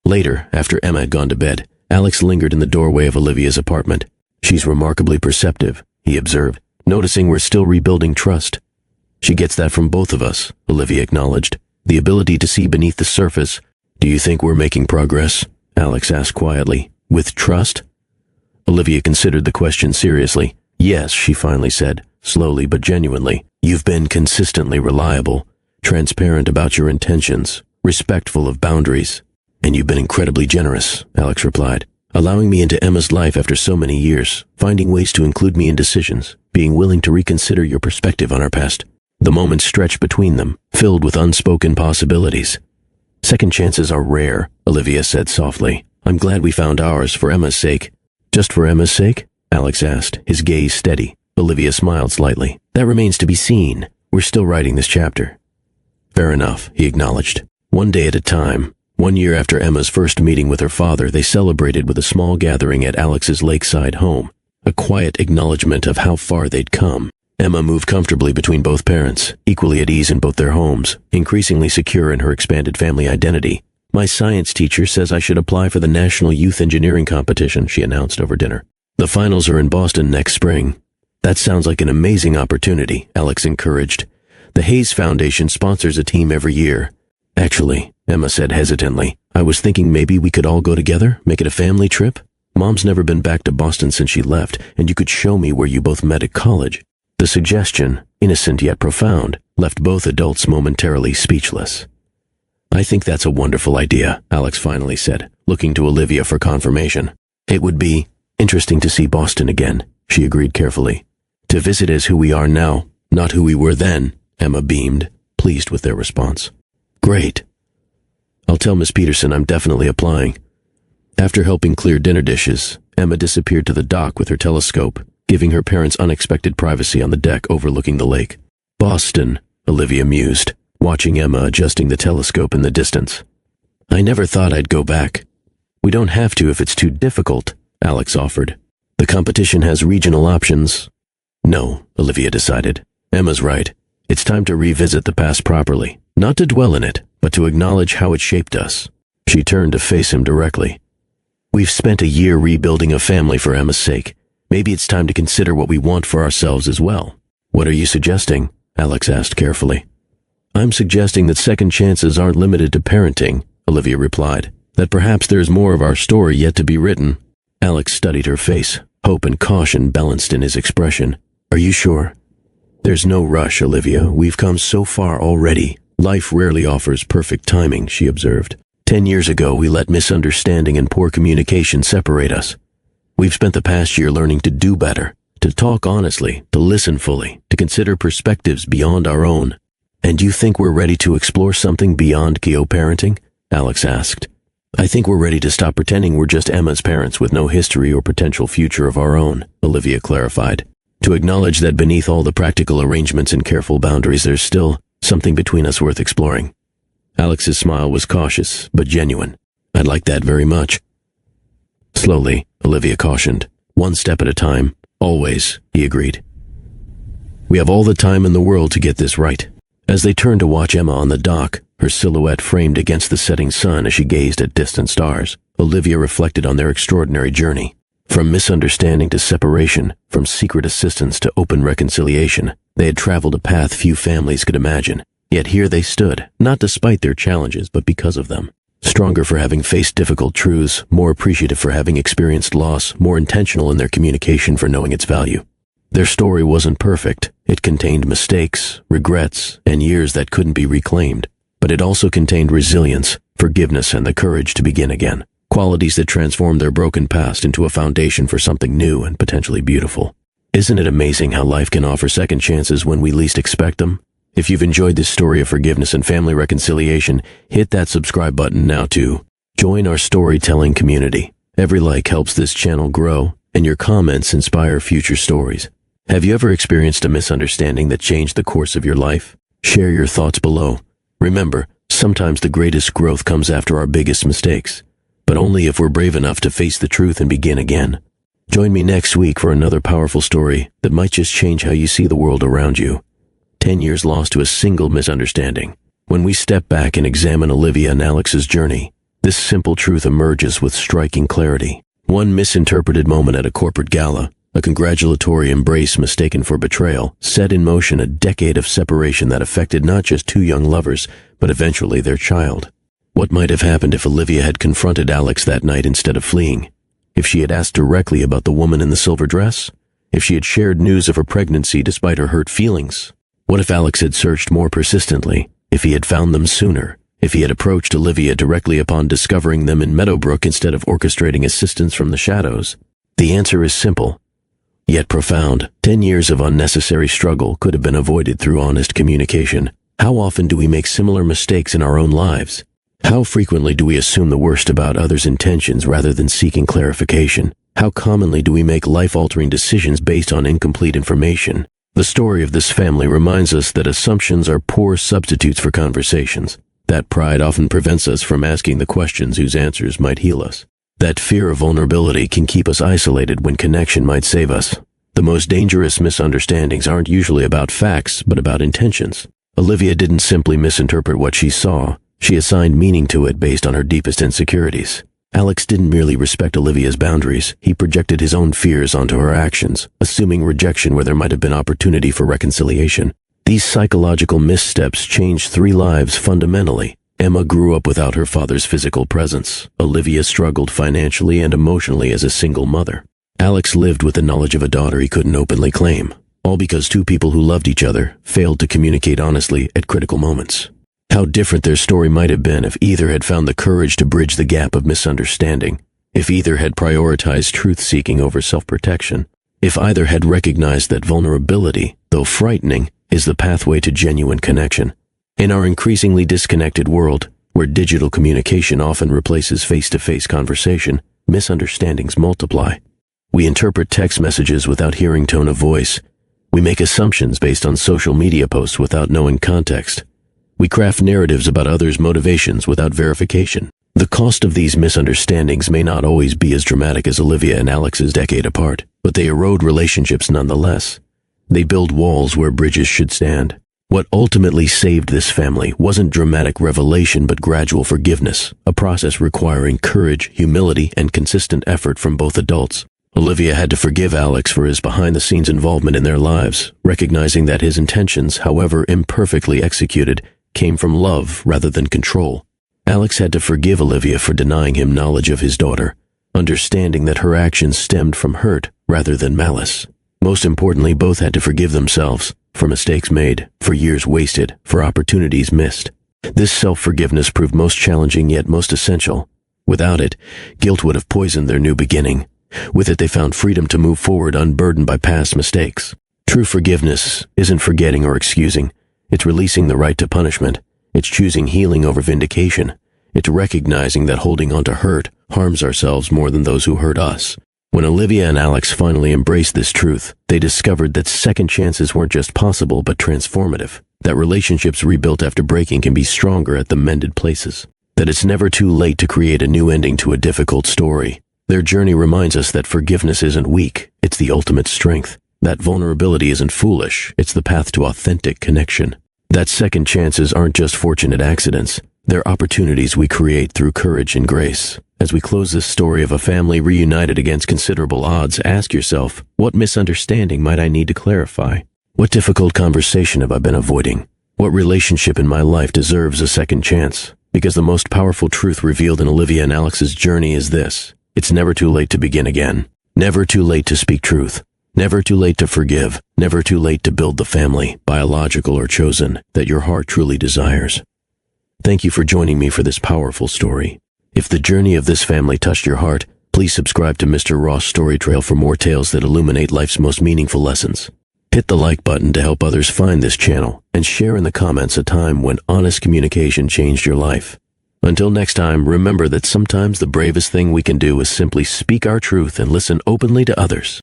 Later, after Emma had gone to bed, Alex lingered in the doorway of Olivia's apartment. "She's remarkably perceptive," he observed, "noticing we're still rebuilding trust." "She gets that from both of us," Olivia acknowledged. "The ability to see beneath the surface." "Do you think we're making progress?" Alex asked quietly. "With trust?" Olivia considered the question seriously. "Yes," she finally said, slowly but genuinely. "You've been consistently reliable, transparent about your intentions, respectful of boundaries." "And you've been incredibly generous," Alex replied, "allowing me into Emma's life after so many years, finding ways to include me in decisions, being willing to reconsider your perspective on our past." The moments stretched between them, filled with unspoken possibilities. "Second chances are rare," Olivia said softly. "I'm glad we found ours for Emma's sake." "Just for Emma's sake?" Alex asked, his gaze steady. Olivia smiled slightly. "That remains to be seen. We're still writing this chapter." "Fair enough," he acknowledged. One day at a time. 1 year after Emma's first meeting with her father, they celebrated with a small gathering at Alex's lakeside home, a quiet acknowledgement of how far they'd come. Emma moved comfortably between both parents, equally at ease in both their homes, increasingly secure in her expanded family identity. "My science teacher says I should apply for the National Youth Engineering Competition," she announced over dinner. "The finals are in Boston next spring." "That sounds like an amazing opportunity," Alex encouraged. "The Hayes Foundation sponsors a team every year." "Actually," Emma said hesitantly, "I was thinking maybe we could all go together, make it a family trip. Mom's never been back to Boston since she left, and you could show me where you both met at college." The suggestion, innocent yet profound, left both adults momentarily speechless. "I think that's a wonderful idea," Alex finally said, looking to Olivia for confirmation. "It would be interesting to see Boston again," she agreed carefully. "To visit as who we are now, not who we were then," Emma beamed, pleased with their response. "Great. I'll tell Miss Peterson I'm definitely applying." After helping clear dinner dishes, Emma disappeared to the dock with her telescope, giving her parents unexpected privacy on the deck overlooking the lake. Boston, Olivia mused, watching Emma adjusting the telescope in the distance. I never thought I'd go back. We don't have to if it's too difficult, Alex offered. The competition has regional options. No, Olivia decided. Emma's right. It's time to revisit the past properly, not to dwell in it, but to acknowledge how it shaped us. She turned to face him directly. We've spent a year rebuilding a family for Emma's sake. Maybe it's time to consider what we want for ourselves as well. What are you suggesting? Alex asked carefully. I'm suggesting that second chances aren't limited to parenting, Olivia replied. That perhaps there's more of our story yet to be written. Alex studied her face, hope and caution balanced in his expression. Are you sure? There's no rush, Olivia. We've come so far already. Life rarely offers perfect timing, she observed. 10 years ago, we let misunderstanding and poor communication separate us. We've spent the past year learning to do better, to talk honestly, to listen fully, to consider perspectives beyond our own. And you think we're ready to explore something beyond co-parenting? Alex asked. I think we're ready to stop pretending we're just Emma's parents with no history or potential future of our own, Olivia clarified. To acknowledge that beneath all the practical arrangements and careful boundaries, there's still something between us worth exploring. Alex's smile was cautious, but genuine. I'd like that very much. Slowly, Olivia cautioned. One step at a time. Always, he agreed. We have all the time in the world to get this right. As they turned to watch Emma on the dock, her silhouette framed against the setting sun as she gazed at distant stars, Olivia reflected on their extraordinary journey. From misunderstanding to separation, from secret assistance to open reconciliation, they had traveled a path few families could imagine. Yet here they stood, not despite their challenges, but because of them. Stronger for having faced difficult truths, more appreciative for having experienced loss, more intentional in their communication for knowing its value. Their story wasn't perfect. It contained mistakes, regrets, and years that couldn't be reclaimed. But it also contained resilience, forgiveness, and the courage to begin again. Qualities that transformed their broken past into a foundation for something new and potentially beautiful. Isn't it amazing how life can offer second chances when we least expect them? If you've enjoyed this story of forgiveness and family reconciliation, hit that subscribe button now to join our storytelling community. Every like helps this channel grow, and your comments inspire future stories. Have you ever experienced a misunderstanding that changed the course of your life? Share your thoughts below. Remember, sometimes the greatest growth comes after our biggest mistakes, but only if we're brave enough to face the truth and begin again. Join me next week for another powerful story that might just change how you see the world around you. 10 years lost to a single misunderstanding. When we step back and examine Olivia and Alex's journey, this simple truth emerges with striking clarity. One misinterpreted moment at a corporate gala, a congratulatory embrace mistaken for betrayal, set in motion a decade of separation that affected not just two young lovers, but eventually their child. What might have happened if Olivia had confronted Alex that night instead of fleeing? If she had asked directly about the woman in the silver dress? If she had shared news of her pregnancy despite her hurt feelings? What if Alex had searched more persistently? If he had found them sooner? If he had approached Olivia directly upon discovering them in Meadowbrook instead of orchestrating assistance from the shadows? The answer is simple, yet profound. 10 years of unnecessary struggle could have been avoided through honest communication. How often do we make similar mistakes in our own lives? How frequently do we assume the worst about others' intentions rather than seeking clarification? How commonly do we make life-altering decisions based on incomplete information? The story of this family reminds us that assumptions are poor substitutes for conversations. That pride often prevents us from asking the questions whose answers might heal us. That fear of vulnerability can keep us isolated when connection might save us. The most dangerous misunderstandings aren't usually about facts, but about intentions. Olivia didn't simply misinterpret what she saw. She assigned meaning to it based on her deepest insecurities. Alex didn't merely respect Olivia's boundaries, he projected his own fears onto her actions, assuming rejection where there might have been opportunity for reconciliation. These psychological missteps changed 3 lives fundamentally. Emma grew up without her father's physical presence. Olivia struggled financially and emotionally as a single mother. Alex lived with the knowledge of a daughter he couldn't openly claim, all because 2 people who loved each other failed to communicate honestly at critical moments. How different their story might have been if either had found the courage to bridge the gap of misunderstanding, if either had prioritized truth-seeking over self-protection, if either had recognized that vulnerability, though frightening, is the pathway to genuine connection. In our increasingly disconnected world, where digital communication often replaces face-to-face conversation, misunderstandings multiply. We interpret text messages without hearing tone of voice. We make assumptions based on social media posts without knowing context. We craft narratives about others' motivations without verification. The cost of these misunderstandings may not always be as dramatic as Olivia and Alex's decade apart, but they erode relationships nonetheless. They build walls where bridges should stand. What ultimately saved this family wasn't dramatic revelation but gradual forgiveness, a process requiring courage, humility, and consistent effort from both adults. Olivia had to forgive Alex for his behind-the-scenes involvement in their lives, recognizing that his intentions, however imperfectly executed, came from love rather than control. Alex had to forgive Olivia for denying him knowledge of his daughter, understanding that her actions stemmed from hurt rather than malice. Most importantly, both had to forgive themselves for mistakes made, for years wasted, for opportunities missed. This self-forgiveness proved most challenging yet most essential. Without it, guilt would have poisoned their new beginning. With it, they found freedom to move forward unburdened by past mistakes. True forgiveness isn't forgetting or excusing. It's releasing the right to punishment. It's choosing healing over vindication. It's recognizing that holding on to hurt harms ourselves more than those who hurt us. When Olivia and Alex finally embraced this truth, they discovered that second chances weren't just possible but transformative. That relationships rebuilt after breaking can be stronger at the mended places. That it's never too late to create a new ending to a difficult story. Their journey reminds us that forgiveness isn't weak, it's the ultimate strength. That vulnerability isn't foolish, it's the path to authentic connection. That second chances aren't just fortunate accidents, they're opportunities we create through courage and grace. As we close this story of a family reunited against considerable odds, ask yourself, what misunderstanding might I need to clarify? What difficult conversation have I been avoiding? What relationship in my life deserves a second chance? Because the most powerful truth revealed in Olivia and Alex's journey is this: it's never too late to begin again. Never too late to speak truth. Never too late to forgive. Never too late to build the family, biological or chosen, that your heart truly desires. Thank you for joining me for this powerful story. If the journey of this family touched your heart, please subscribe to Mr. Ross Story Trail for more tales that illuminate life's most meaningful lessons. Hit the like button to help others find this channel, and share in the comments a time when honest communication changed your life. Until next time, remember that sometimes the bravest thing we can do is simply speak our truth and listen openly to others.